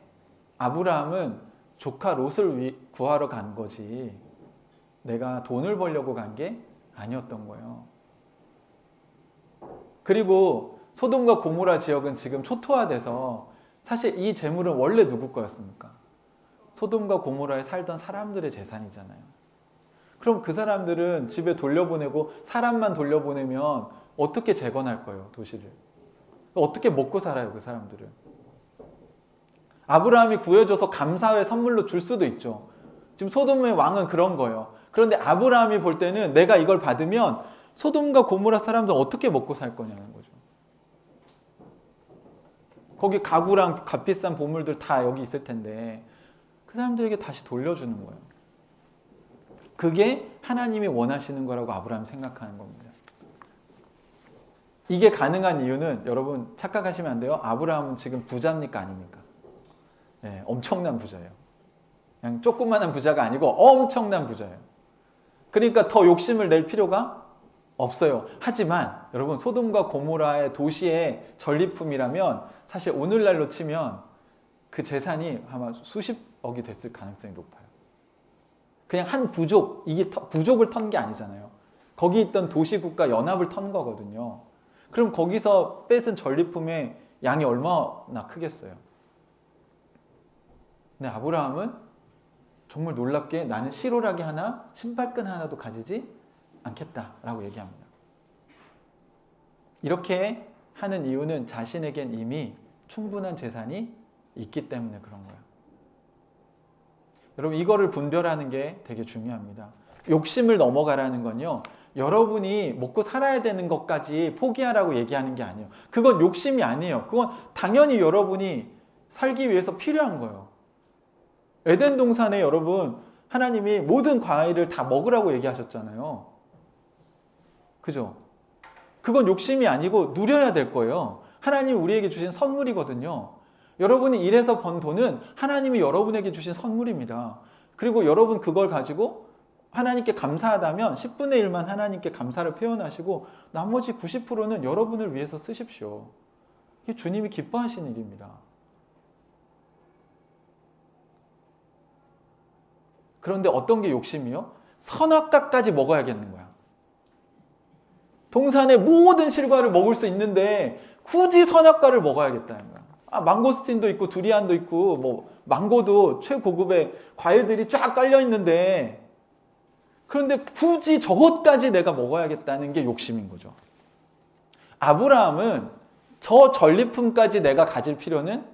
아브라함은 조카 롯을 구하러 간 거지 내가 돈을 벌려고 간 게 아니었던 거예요. 그리고 소돔과 고모라 지역은 지금 초토화돼서 사실 이 재물은 원래 누구 거였습니까? 소돔과 고모라에 살던 사람들의 재산이잖아요. 그럼 그 사람들은 집에 돌려보내고 사람만 돌려보내면 어떻게 재건할 거예요, 도시를? 어떻게 먹고 살아요, 그 사람들은? 아브라함이 구해줘서 감사의 선물로 줄 수도 있죠. 지금 소돔의 왕은 그런 거예요. 그런데 아브라함이 볼 때는 내가 이걸 받으면 소돔과 고모라 사람들 어떻게 먹고 살 거냐는 거죠. 거기 가구랑 값비싼 보물들 다 여기 있을 텐데 그 사람들에게 다시 돌려주는 거예요. 그게 하나님이 원하시는 거라고 아브라함이 생각하는 겁니다. 이게 가능한 이유는 여러분 착각하시면 안 돼요. 아브라함은 지금 부자입니까 아닙니까? 네, 엄청난 부자예요. 그냥 조그만한 부자가 아니고 엄청난 부자예요. 그러니까 더 욕심을 낼 필요가 없어요. 하지만 여러분 소돔과 고모라의 도시의 전리품이라면 사실 오늘날로 치면 그 재산이 아마 수십억이 됐을 가능성이 높아요. 그냥 한 부족, 이게 부족을 턴 게 아니잖아요. 거기 있던 도시국가 연합을 턴 거거든요. 그럼 거기서 뺏은 전리품의 양이 얼마나 크겠어요. 근데 아브라함은 정말 놀랍게 나는 시로라기 하나, 신발끈 하나도 가지지 않겠다라고 얘기합니다. 이렇게 하는 이유는 자신에겐 이미 충분한 재산이 있기 때문에 그런 거예요. 여러분 이거를 분별하는 게 되게 중요합니다. 욕심을 넘어가라는 건요. 여러분이 먹고 살아야 되는 것까지 포기하라고 얘기하는 게 아니에요. 그건 욕심이 아니에요. 그건 당연히 여러분이 살기 위해서 필요한 거예요. 에덴 동산에 여러분 하나님이 모든 과일을 다 먹으라고 얘기하셨잖아요. 그죠? 그건 욕심이 아니고 누려야 될 거예요. 하나님이 우리에게 주신 선물이거든요. 여러분이 일해서 번 돈은 하나님이 여러분에게 주신 선물입니다. 그리고 여러분 그걸 가지고 하나님께 감사하다면 10분의 1만 하나님께 감사를 표현하시고 나머지 90%는 여러분을 위해서 쓰십시오. 이게 주님이 기뻐하시는 일입니다. 그런데 어떤 게 욕심이요? 선악과까지 먹어야겠는 거야. 동산의 모든 실과를 먹을 수 있는데 굳이 선악과를 먹어야겠다는 거야. 망고스틴도 있고 두리안도 있고 뭐 망고도 최고급의 과일들이 쫙 깔려 있는데 그런데 굳이 저것까지 내가 먹어야겠다는 게 욕심인 거죠. 아브라함은 저 전리품까지 내가 가질 필요는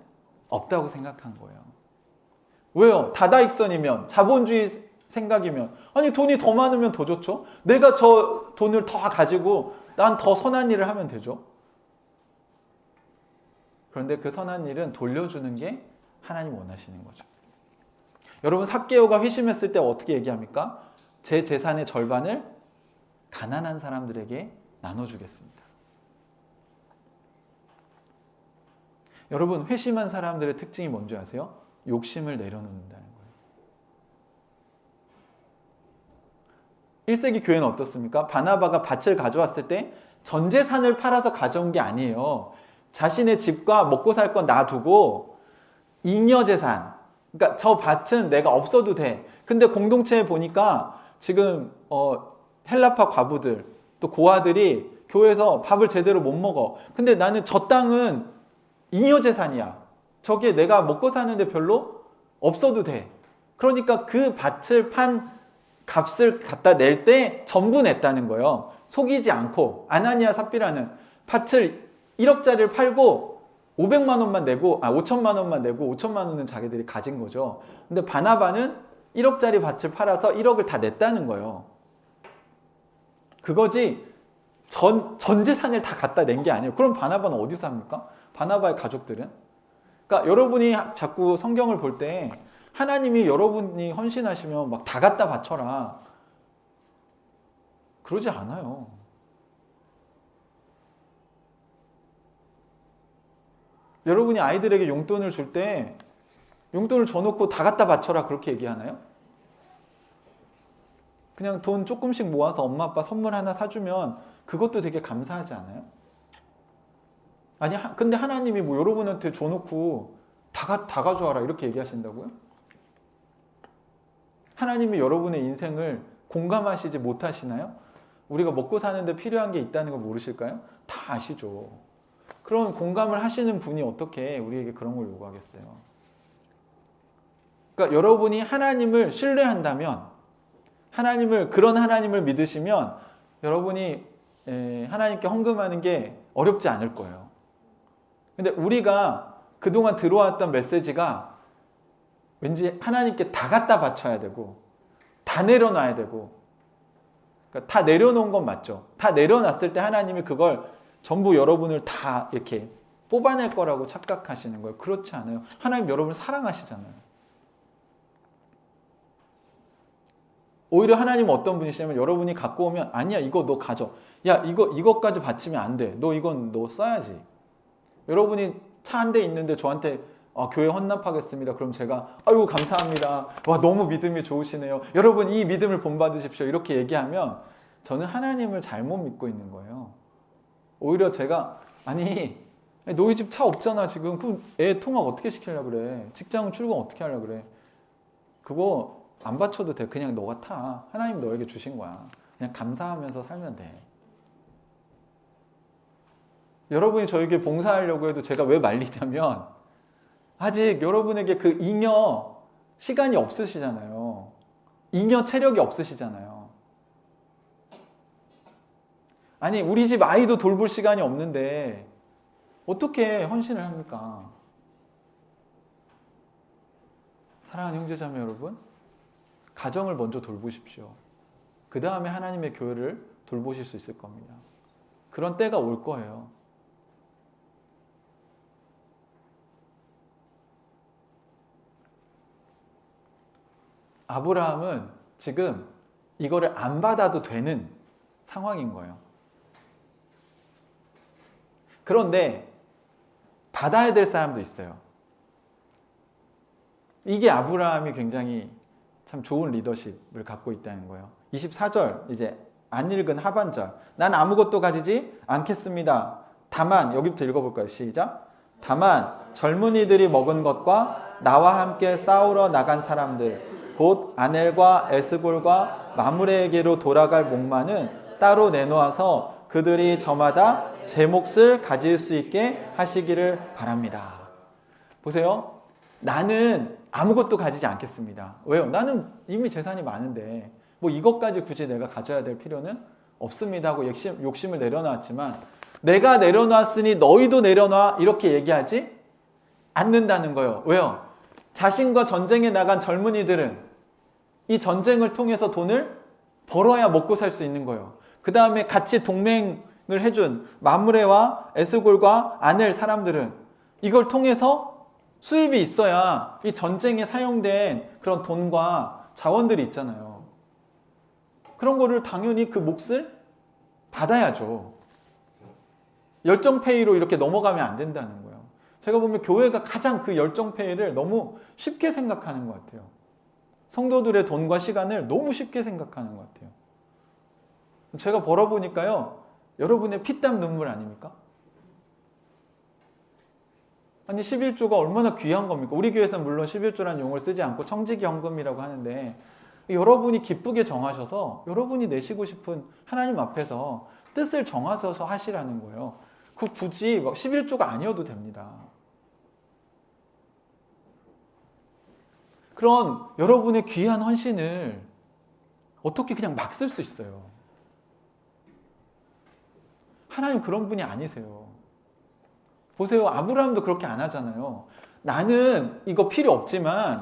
없다고 생각한 거예요. 왜요? 다다익선이면 자본주의 생각이면 아니 돈이 더 많으면 더 좋죠. 내가 저 돈을 더 가지고 난 더 선한 일을 하면 되죠. 그런데 그 선한 일은 돌려주는 게 하나님 원하시는 거죠. 여러분 삭개오가 회심했을 때 어떻게 얘기합니까? 제 재산의 절반을 가난한 사람들에게 나눠주겠습니다. 여러분 회심한 사람들의 특징이 뭔지 아세요? 욕심을 내려놓는다는 거예요. 1세기 교회는 어떻습니까? 바나바가 밭을 가져왔을 때 전 재산을 팔아서 가져온 게 아니에요. 자신의 집과 먹고 살 건 놔두고 잉여 재산, 그러니까 저 밭은 내가 없어도 돼. 근데 공동체에 보니까 지금 헬라파 과부들 또 고아들이 교회에서 밥을 제대로 못 먹어. 근데 나는 저 땅은 잉여 재산이야. 저게 내가 먹고 사는데 별로 없어도 돼. 그러니까 그 밭을 판 값을 갖다 낼 때 전부 냈다는 거예요. 속이지 않고. 아나니아 삽비라는 밭을 1억짜리를 팔고 500만 원만 내고 5천만 원만 내고 5천만 원은 자기들이 가진 거죠. 근데 바나바는 1억짜리 밭을 팔아서 1억을 다 냈다는 거예요. 그거지 전 재산을 다 갖다 낸 게 아니에요. 그럼 바나바는 어디서 삽니까? 바나바의 가족들은? 그러니까 여러분이 자꾸 성경을 볼 때 하나님이 여러분이 헌신하시면 막 다 갖다 바쳐라. 그러지 않아요. 여러분이 아이들에게 용돈을 줄 때 용돈을 줘놓고 다 갖다 바쳐라 그렇게 얘기하나요? 그냥 돈 조금씩 모아서 엄마 아빠 선물 하나 사주면 그것도 되게 감사하지 않아요? 아니 근데 하나님이 뭐 여러분한테 줘놓고 다 가져와라 이렇게 얘기하신다고요? 하나님이 여러분의 인생을 공감하시지 못하시나요? 우리가 먹고 사는데 필요한 게 있다는 걸 모르실까요? 다 아시죠. 그런 공감을 하시는 분이 어떻게 우리에게 그런 걸 요구하겠어요? 그러니까 여러분이 하나님을 신뢰한다면, 그런 하나님을 믿으시면 여러분이 하나님께 헌금하는 게 어렵지 않을 거예요. 근데 우리가 그동안 들어왔던 메시지가 왠지 하나님께 다 갖다 바쳐야 되고 다 내려놔야 되고, 그러니까 다 내려놓은 건 맞죠. 다 내려놨을 때 하나님이 그걸 전부 여러분을 다 이렇게 뽑아낼 거라고 착각하시는 거예요. 그렇지 않아요. 하나님 여러분을 사랑하시잖아요. 오히려 하나님은 어떤 분이시냐면 여러분이 갖고 오면 아니야 이거 너 가져. 야 이것까지 바치면 안 돼. 너 이건 너 써야지. 여러분이 차 한 대 있는데 저한테 교회 헌납하겠습니다. 그럼 제가 아이고 감사합니다. 와 너무 믿음이 좋으시네요. 여러분 이 믿음을 본받으십시오. 이렇게 얘기하면 저는 하나님을 잘못 믿고 있는 거예요. 오히려 제가 아니 너희 집 차 없잖아 지금. 그럼 애 통학 어떻게 시키려고 그래. 직장 출근 어떻게 하려고 그래. 그거 안 바쳐도 돼. 그냥 너가 타. 하나님 너에게 주신 거야. 그냥 감사하면서 살면 돼. 여러분이 저에게 봉사하려고 해도 제가 왜 말리냐면 아직 여러분에게 그 잉여 시간이 없으시잖아요. 잉여 체력이 없으시잖아요. 아니 우리 집 아이도 돌볼 시간이 없는데 어떻게 헌신을 합니까? 사랑하는 형제자매 여러분, 가정을 먼저 돌보십시오. 그 다음에 하나님의 교회를 돌보실 수 있을 겁니다. 그런 때가 올 거예요. 아브라함은 지금 이거를 안 받아도 되는 상황인 거예요. 그런데 받아야 될 사람도 있어요. 이게 아브라함이 굉장히 참 좋은 리더십을 갖고 있다는 거예요. 24절 이제 안 읽은 하반절. 난 아무것도 가지지 않겠습니다. 다만 여기부터 읽어볼까요? 시작. 다만 젊은이들이 먹은 것과 나와 함께 싸우러 나간 사람들 곧 아넬과 에스골과 마므레에게로 돌아갈 목마는 따로 내놓아서 그들이 저마다 제 몫을 가질 수 있게 하시기를 바랍니다. 보세요. 나는 아무것도 가지지 않겠습니다. 왜요? 나는 이미 재산이 많은데 뭐 이것까지 굳이 내가 가져야 될 필요는 없습니다 하고 욕심을 내려놨지만 내가 내려놨으니 너희도 내려놔 이렇게 얘기하지 않는다는 거예요. 왜요? 자신과 전쟁에 나간 젊은이들은 이 전쟁을 통해서 돈을 벌어야 먹고 살 수 있는 거예요. 그 다음에 같이 동맹을 해준 마므레와 에스골과 아넬 사람들은 이걸 통해서 수입이 있어야 이 전쟁에 사용된 그런 돈과 자원들이 있잖아요. 그런 거를 당연히 그 몫을 받아야죠. 열정페이로 이렇게 넘어가면 안 된다는 거예요. 제가 보면 교회가 가장 그 열정페이를 너무 쉽게 생각하는 것 같아요. 성도들의 돈과 시간을 너무 쉽게 생각하는 것 같아요. 제가 벌어보니까요, 여러분의 피땀 눈물 아닙니까? 아니 11조가 얼마나 귀한 겁니까? 우리 교회에서는 물론 11조라는 용어를 쓰지 않고 청지기헌금이라고 하는데 여러분이 기쁘게 정하셔서 여러분이 내시고 싶은 하나님 앞에서 뜻을 정하셔서 하시라는 거예요. 그 굳이 11조가 아니어도 됩니다. 그런 여러분의 귀한 헌신을 어떻게 그냥 막 쓸 수 있어요? 하나님 그런 분이 아니세요. 보세요. 아브라함도 그렇게 안 하잖아요. 나는 이거 필요 없지만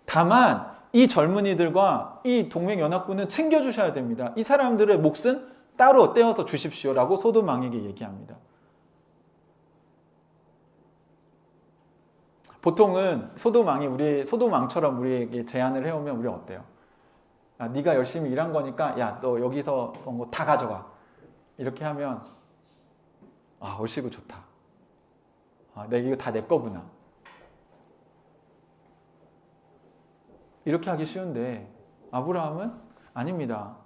다만 이 젊은이들과 이 동맹연합군은 챙겨주셔야 됩니다. 이 사람들의 몫은 따로 떼어서 주십시오라고 소돔 왕에게 얘기합니다. 보통은 소돔 왕처럼 우리에게 제안을 해오면 우리 어때요? 네가 열심히 일한 거니까 야, 너 여기서 뭐 다 가져가. 이렇게 하면 얼씨구 좋다. 내가 이거 다 내 거구나. 이렇게 하기 쉬운데 아브라함은 아닙니다.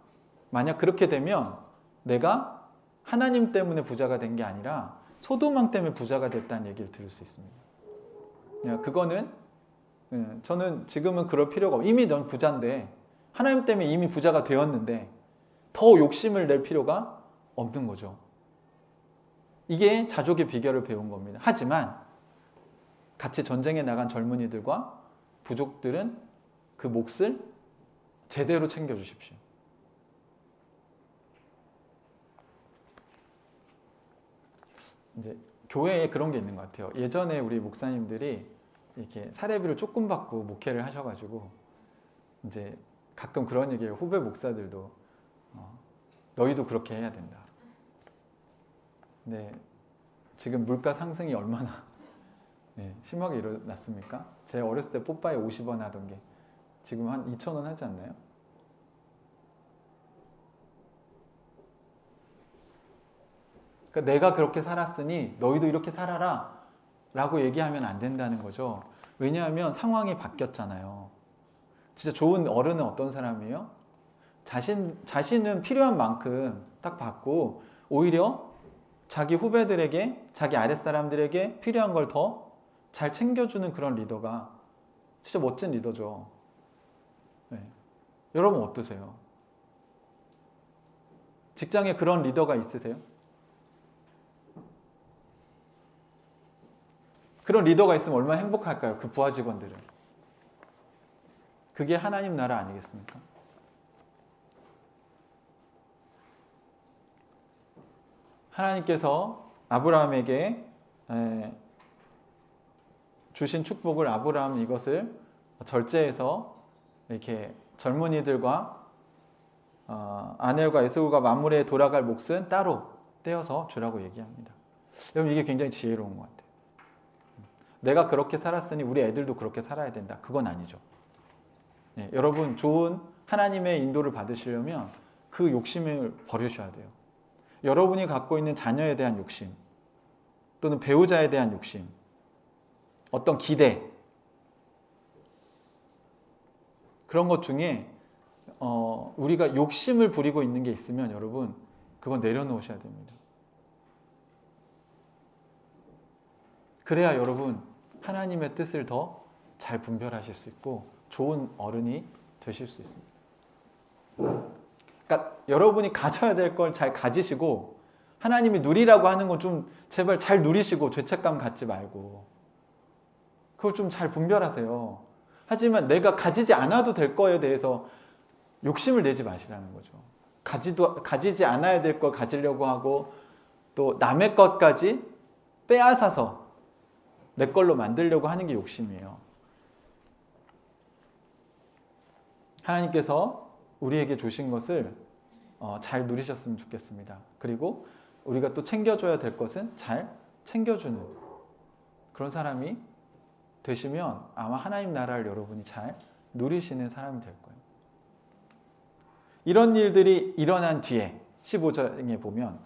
만약 그렇게 되면 내가 하나님 때문에 부자가 된 게 아니라 소돔 왕 때문에 부자가 됐다는 얘기를 들을 수 있습니다. 그거는 저는 지금은 그럴 필요가 없고 이미 넌 부자인데 하나님 때문에 이미 부자가 되었는데 더 욕심을 낼 필요가 없는 거죠. 이게 자족의 비결을 배운 겁니다. 하지만 같이 전쟁에 나간 젊은이들과 부족들은 그 몫을 제대로 챙겨주십시오. 이제 교회에 그런 게 있는 것 같아요. 예전에 우리 목사님들이 이렇게 사례비를 조금 받고 목회를 하셔가지고 이제 가끔 그런 얘기예요. 후배 목사들도 너희도 그렇게 해야 된다. 근데 지금 물가 상승이 얼마나 심하게 일어났습니까? 제 어렸을 때 뽀빠이 50원 하던 게 지금 한 2,000원 하지 않나요? 그러니까 내가 그렇게 살았으니 너희도 이렇게 살아라 라고 얘기하면 안 된다는 거죠. 왜냐하면 상황이 바뀌었잖아요. 진짜 좋은 어른은 어떤 사람이에요? 자신은 필요한 만큼 딱 받고 오히려 자기 후배들에게, 자기 아랫사람들에게 필요한 걸 더 잘 챙겨주는 그런 리더가 진짜 멋진 리더죠. 네. 여러분 어떠세요? 직장에 그런 리더가 있으세요? 그런 리더가 있으면 얼마나 행복할까요? 그 부하 직원들은. 그게 하나님 나라 아니겠습니까? 하나님께서 아브라함에게 주신 축복을 아브라함 이것을 절제해서 이렇게 젊은이들과 아넬과 에스울과 만물에 돌아갈 몫은 따로 떼어서 주라고 얘기합니다. 여러분 이게 굉장히 지혜로운 것 같아요. 내가 그렇게 살았으니 우리 애들도 그렇게 살아야 된다. 그건 아니죠. 여러분 좋은 하나님의 인도를 받으시려면 그 욕심을 버리셔야 돼요. 여러분이 갖고 있는 자녀에 대한 욕심 또는 배우자에 대한 욕심, 어떤 기대, 그런 것 중에 우리가 욕심을 부리고 있는 게 있으면 여러분 그건 내려놓으셔야 됩니다. 그래야 여러분 하나님의 뜻을 더 잘 분별하실 수 있고 좋은 어른이 되실 수 있습니다. 그러니까 여러분이 가져야 될 걸 잘 가지시고 하나님이 누리라고 하는 건 좀 제발 잘 누리시고 죄책감 갖지 말고 그걸 좀 잘 분별하세요. 하지만 내가 가지지 않아도 될 거에 대해서 욕심을 내지 마시라는 거죠. 가지지 않아야 될 걸 가지려고 하고 또 남의 것까지 빼앗아서 내 걸로 만들려고 하는 게 욕심이에요. 하나님께서 우리에게 주신 것을 잘 누리셨으면 좋겠습니다. 그리고 우리가 또 챙겨줘야 될 것은 잘 챙겨주는 그런 사람이 되시면 아마 하나님 나라를 여러분이 잘 누리시는 사람이 될 거예요. 이런 일들이 일어난 뒤에 15장에 보면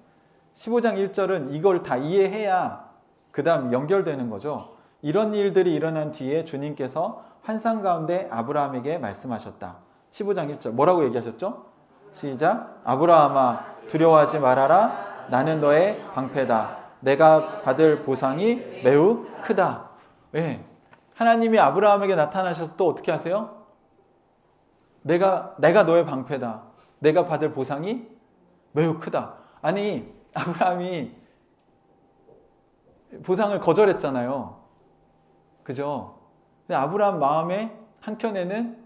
15장 1절은 이걸 다 이해해야 그 다음 연결되는 거죠. 이런 일들이 일어난 뒤에 주님께서 환상 가운데 아브라함에게 말씀하셨다. 15장 1절 뭐라고 얘기하셨죠? 시작. 아브라함아 두려워하지 말아라. 나는 너의 방패다. 내가 받을 보상이 매우 크다. 네. 하나님이 아브라함에게 나타나셔서 또 어떻게 하세요? 내가 너의 방패다. 내가 받을 보상이 매우 크다. 아니 아브라함이 보상을 거절했잖아요. 그죠? 근데 아브라함 마음에 한켠에는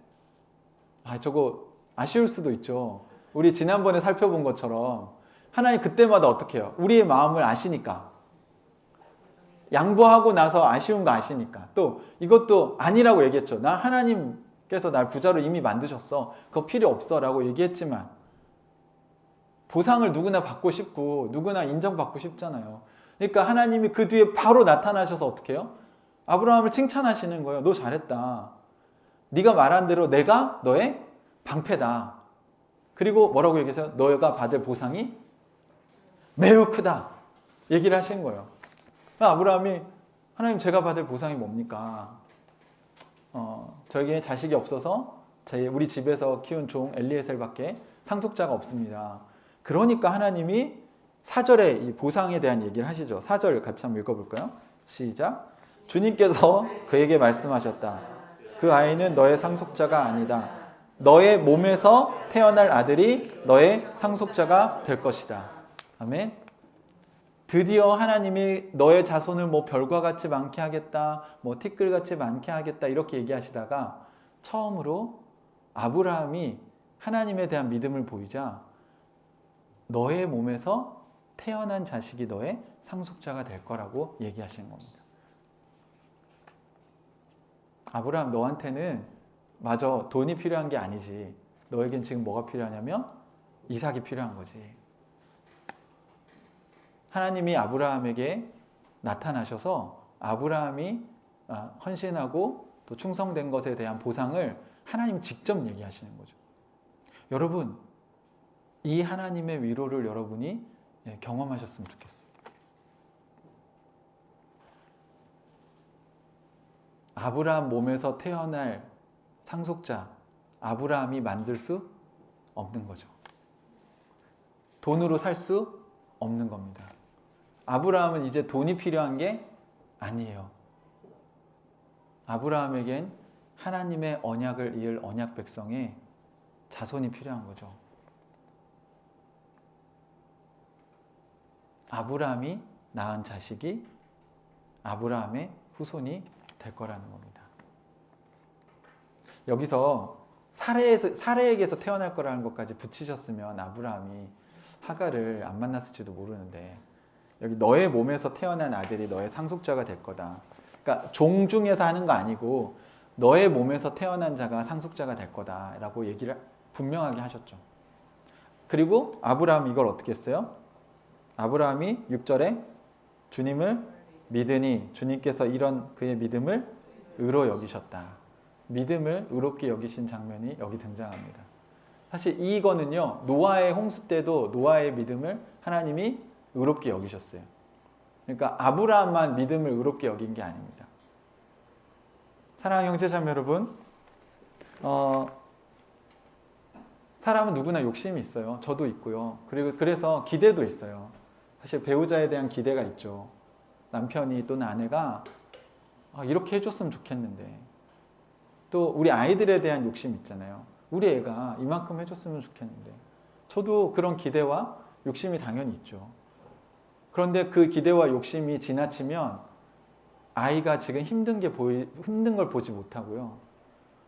저거 아쉬울 수도 있죠. 우리 지난번에 살펴본 것처럼 하나님 그때마다 어떻게 해요? 우리의 마음을 아시니까. 양보하고 나서 아쉬운 거 아시니까. 또 이것도 아니라고 얘기했죠. 나 하나님께서 날 부자로 이미 만드셨어. 그거 필요 없어 라고 얘기했지만 보상을 누구나 받고 싶고 누구나 인정받고 싶잖아요. 그러니까 하나님이 그 뒤에 바로 나타나셔서 어떻게 해요? 아브라함을 칭찬하시는 거예요. 너 잘했다. 네가 말한 대로 내가 너의 방패다. 그리고 뭐라고 얘기해서 너가 받을 보상이 매우 크다. 얘기를 하신 거예요. 아브라함이 하나님 제가 받을 보상이 뭡니까? 저에게 자식이 없어서 우리 집에서 키운 종 엘리에셀밖에 상속자가 없습니다. 그러니까 하나님이 4절에 이 보상에 대한 얘기를 하시죠. 4절 같이 한번 읽어볼까요? 시작. 주님께서 그에게 말씀하셨다. 그 아이는 너의 상속자가 아니다. 너의 몸에서 태어날 아들이 너의 상속자가 될 것이다. 아멘. 드디어 하나님이 너의 자손을 뭐 별과 같이 많게 하겠다, 뭐 티끌같이 많게 하겠다 이렇게 얘기하시다가 처음으로 아브라함이 하나님에 대한 믿음을 보이자 너의 몸에서 태어난 자식이 너의 상속자가 될 거라고 얘기하시는 겁니다. 아브라함 너한테는 마저 돈이 필요한 게 아니지. 너에겐 지금 뭐가 필요하냐면 이삭이 필요한 거지. 하나님이 아브라함에게 나타나셔서 아브라함이 헌신하고 또 충성된 것에 대한 보상을 하나님 직접 얘기하시는 거죠. 여러분, 이 하나님의 위로를 여러분이 경험하셨으면 좋겠어요. 아브라함 몸에서 태어날 상속자 아브라함이 만들 수 없는 거죠. 돈으로 살 수 없는 겁니다. 아브라함은 이제 돈이 필요한 게 아니에요. 아브라함에겐 하나님의 언약을 이을 언약 백성의 자손이 필요한 거죠. 아브라함이 낳은 자식이 아브라함의 후손이 될 거라는 겁니다. 여기서 사레에게서 태어날 거라는 것까지 붙이셨으면 아브라함이 하갈을 안 만났을지도 모르는데, 여기 너의 몸에서 태어난 아들이 너의 상속자가 될 거다. 그러니까 종 중에서 하는 거 아니고 너의 몸에서 태어난 자가 상속자가 될 거다라고 얘기를 분명하게 하셨죠. 그리고 아브라함이 이걸 어떻게 했어요? 아브라함이 6절에 주님을 믿으니 주님께서 이런 그의 믿음을 의로 여기셨다. 믿음을 의롭게 여기신 장면이 여기 등장합니다. 사실 이거는요, 노아의 홍수 때도 노아의 믿음을 하나님이 의롭게 여기셨어요. 그러니까 아브라함만 믿음을 의롭게 여긴 게 아닙니다. 사랑하는 형제자매 여러분, 사람은 누구나 욕심이 있어요. 저도 있고요. 그리고 그래서 기대도 있어요. 사실 배우자에 대한 기대가 있죠. 남편이 또는 아내가 이렇게 해줬으면 좋겠는데, 또 우리 아이들에 대한 욕심 있잖아요. 우리 애가 이만큼 해줬으면 좋겠는데. 저도 그런 기대와 욕심이 당연히 있죠. 그런데 그 기대와 욕심이 지나치면 아이가 지금 힘든 걸 보지 못하고요.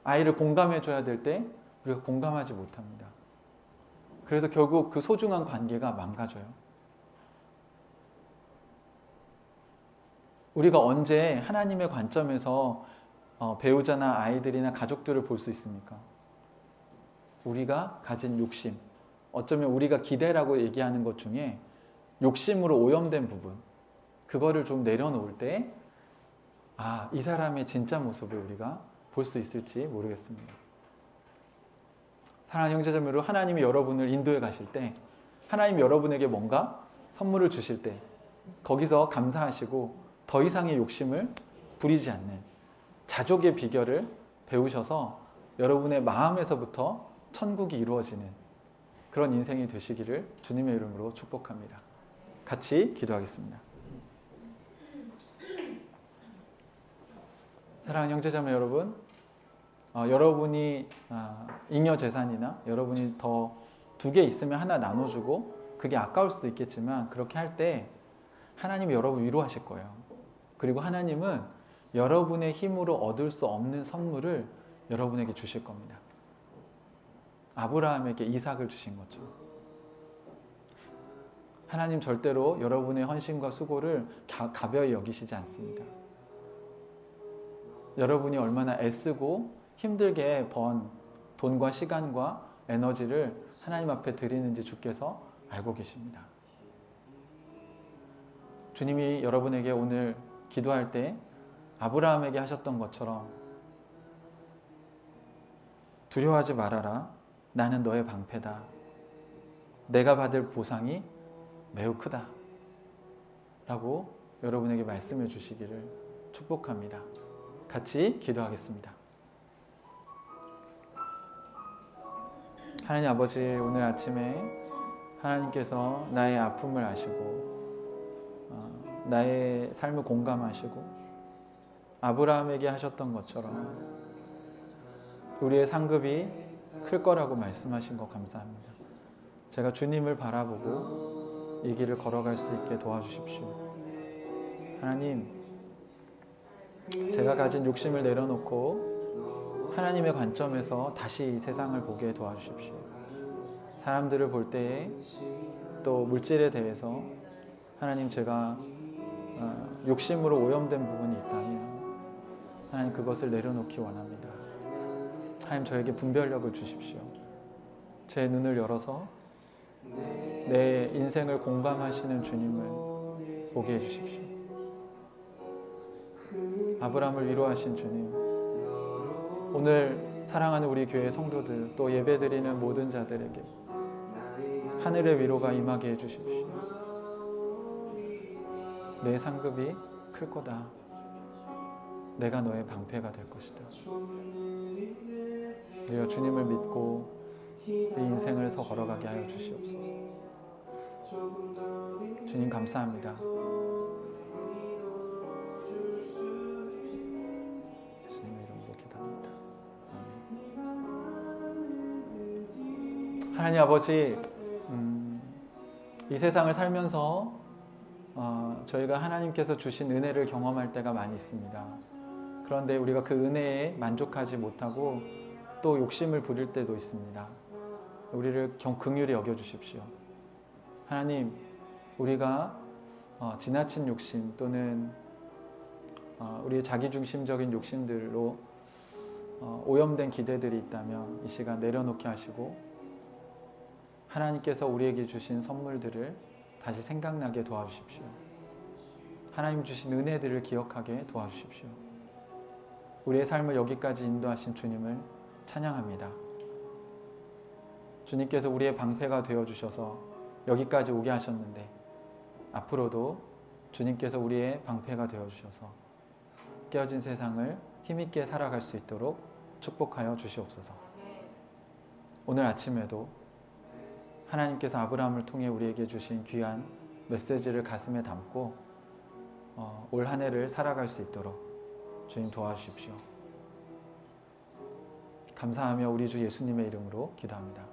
아이를 공감해줘야 될 때 우리가 공감하지 못합니다. 그래서 결국 그 소중한 관계가 망가져요. 우리가 언제 하나님의 관점에서 배우자나 아이들이나 가족들을 볼 수 있습니까? 우리가 가진 욕심, 어쩌면 우리가 기대라고 얘기하는 것 중에 욕심으로 오염된 부분, 그거를 좀 내려놓을 때 이 사람의 진짜 모습을 우리가 볼 수 있을지 모르겠습니다. 사랑하는 형제자매 여러분, 하나님이 여러분을 인도해 가실 때, 하나님이 여러분에게 뭔가 선물을 주실 때 거기서 감사하시고 더 이상의 욕심을 부리지 않는 자족의 비결을 배우셔서 여러분의 마음에서부터 천국이 이루어지는 그런 인생이 되시기를 주님의 이름으로 축복합니다. 같이 기도하겠습니다. 사랑하는 형제자매 여러분, 여러분이 잉여 재산이나 여러분이 더 2개 있으면 하나 나눠주고 그게 아까울 수도 있겠지만, 그렇게 할 때 하나님이 여러분 위로하실 거예요. 그리고 하나님은 여러분의 힘으로 얻을 수 없는 선물을 여러분에게 주실 겁니다. 아브라함에게 이삭을 주신 거죠. 하나님 절대로 여러분의 헌신과 수고를 가벼이 여기시지 않습니다. 여러분이 얼마나 애쓰고 힘들게 번 돈과 시간과 에너지를 하나님 앞에 드리는지 주께서 알고 계십니다. 주님이 여러분에게 오늘 기도할 때 아브라함에게 하셨던 것처럼 두려워하지 말아라. 나는 너의 방패다. 내가 받을 보상이 매우 크다. 라고 여러분에게 말씀해 주시기를 축복합니다. 같이 기도하겠습니다. 하나님 아버지, 오늘 아침에 하나님께서 나의 아픔을 아시고 나의 삶을 공감하시고 아브라함에게 하셨던 것처럼 우리의 상급이 클 거라고 말씀하신 것 감사합니다. 제가 주님을 바라보고 이 길을 걸어갈 수 있게 도와주십시오. 하나님, 제가 가진 욕심을 내려놓고 하나님의 관점에서 다시 이 세상을 보게 도와주십시오. 사람들을 볼 때에 또 물질에 대해서 하나님, 제가 욕심으로 오염된 부분이 있다면 하나님 그것을 내려놓기 원합니다. 하나님 저에게 분별력을 주십시오. 제 눈을 열어서 내 인생을 공감하시는 주님을 보게 해주십시오. 아브라함을 위로하신 주님, 오늘 사랑하는 우리 교회 성도들 또 예배드리는 모든 자들에게 하늘의 위로가 임하게 해주십시오. 내 상급이 클 거다. 내가 너의 방패가 될 것이다. 우리가 주님을 믿고 이 인생을 걸어가게 하여 주시옵소서. 주님 감사합니다. 예수님의 이름으로 기도합니다. 아멘. 하나님 아버지, 이 세상을 살면서 저희가 하나님께서 주신 은혜를 경험할 때가 많이 있습니다. 그런데 우리가 그 은혜에 만족하지 못하고 또 욕심을 부릴 때도 있습니다. 우리를 긍휼히 여겨주십시오. 하나님, 우리가 지나친 욕심 또는 우리의 자기중심적인 욕심들로 오염된 기대들이 있다면 이 시간 내려놓게 하시고 하나님께서 우리에게 주신 선물들을 다시 생각나게 도와주십시오. 하나님 주신 은혜들을 기억하게 도와주십시오. 우리의 삶을 여기까지 인도하신 주님을 찬양합니다. 주님께서 우리의 방패가 되어주셔서 여기까지 오게 하셨는데 앞으로도 주님께서 우리의 방패가 되어주셔서 깨어진 세상을 힘있게 살아갈 수 있도록 축복하여 주시옵소서. 오늘 아침에도 하나님께서 아브라함을 통해 우리에게 주신 귀한 메시지를 가슴에 담고 올 한 해를 살아갈 수 있도록 주님 도와주십시오. 감사하며 우리 주 예수님의 이름으로 기도합니다.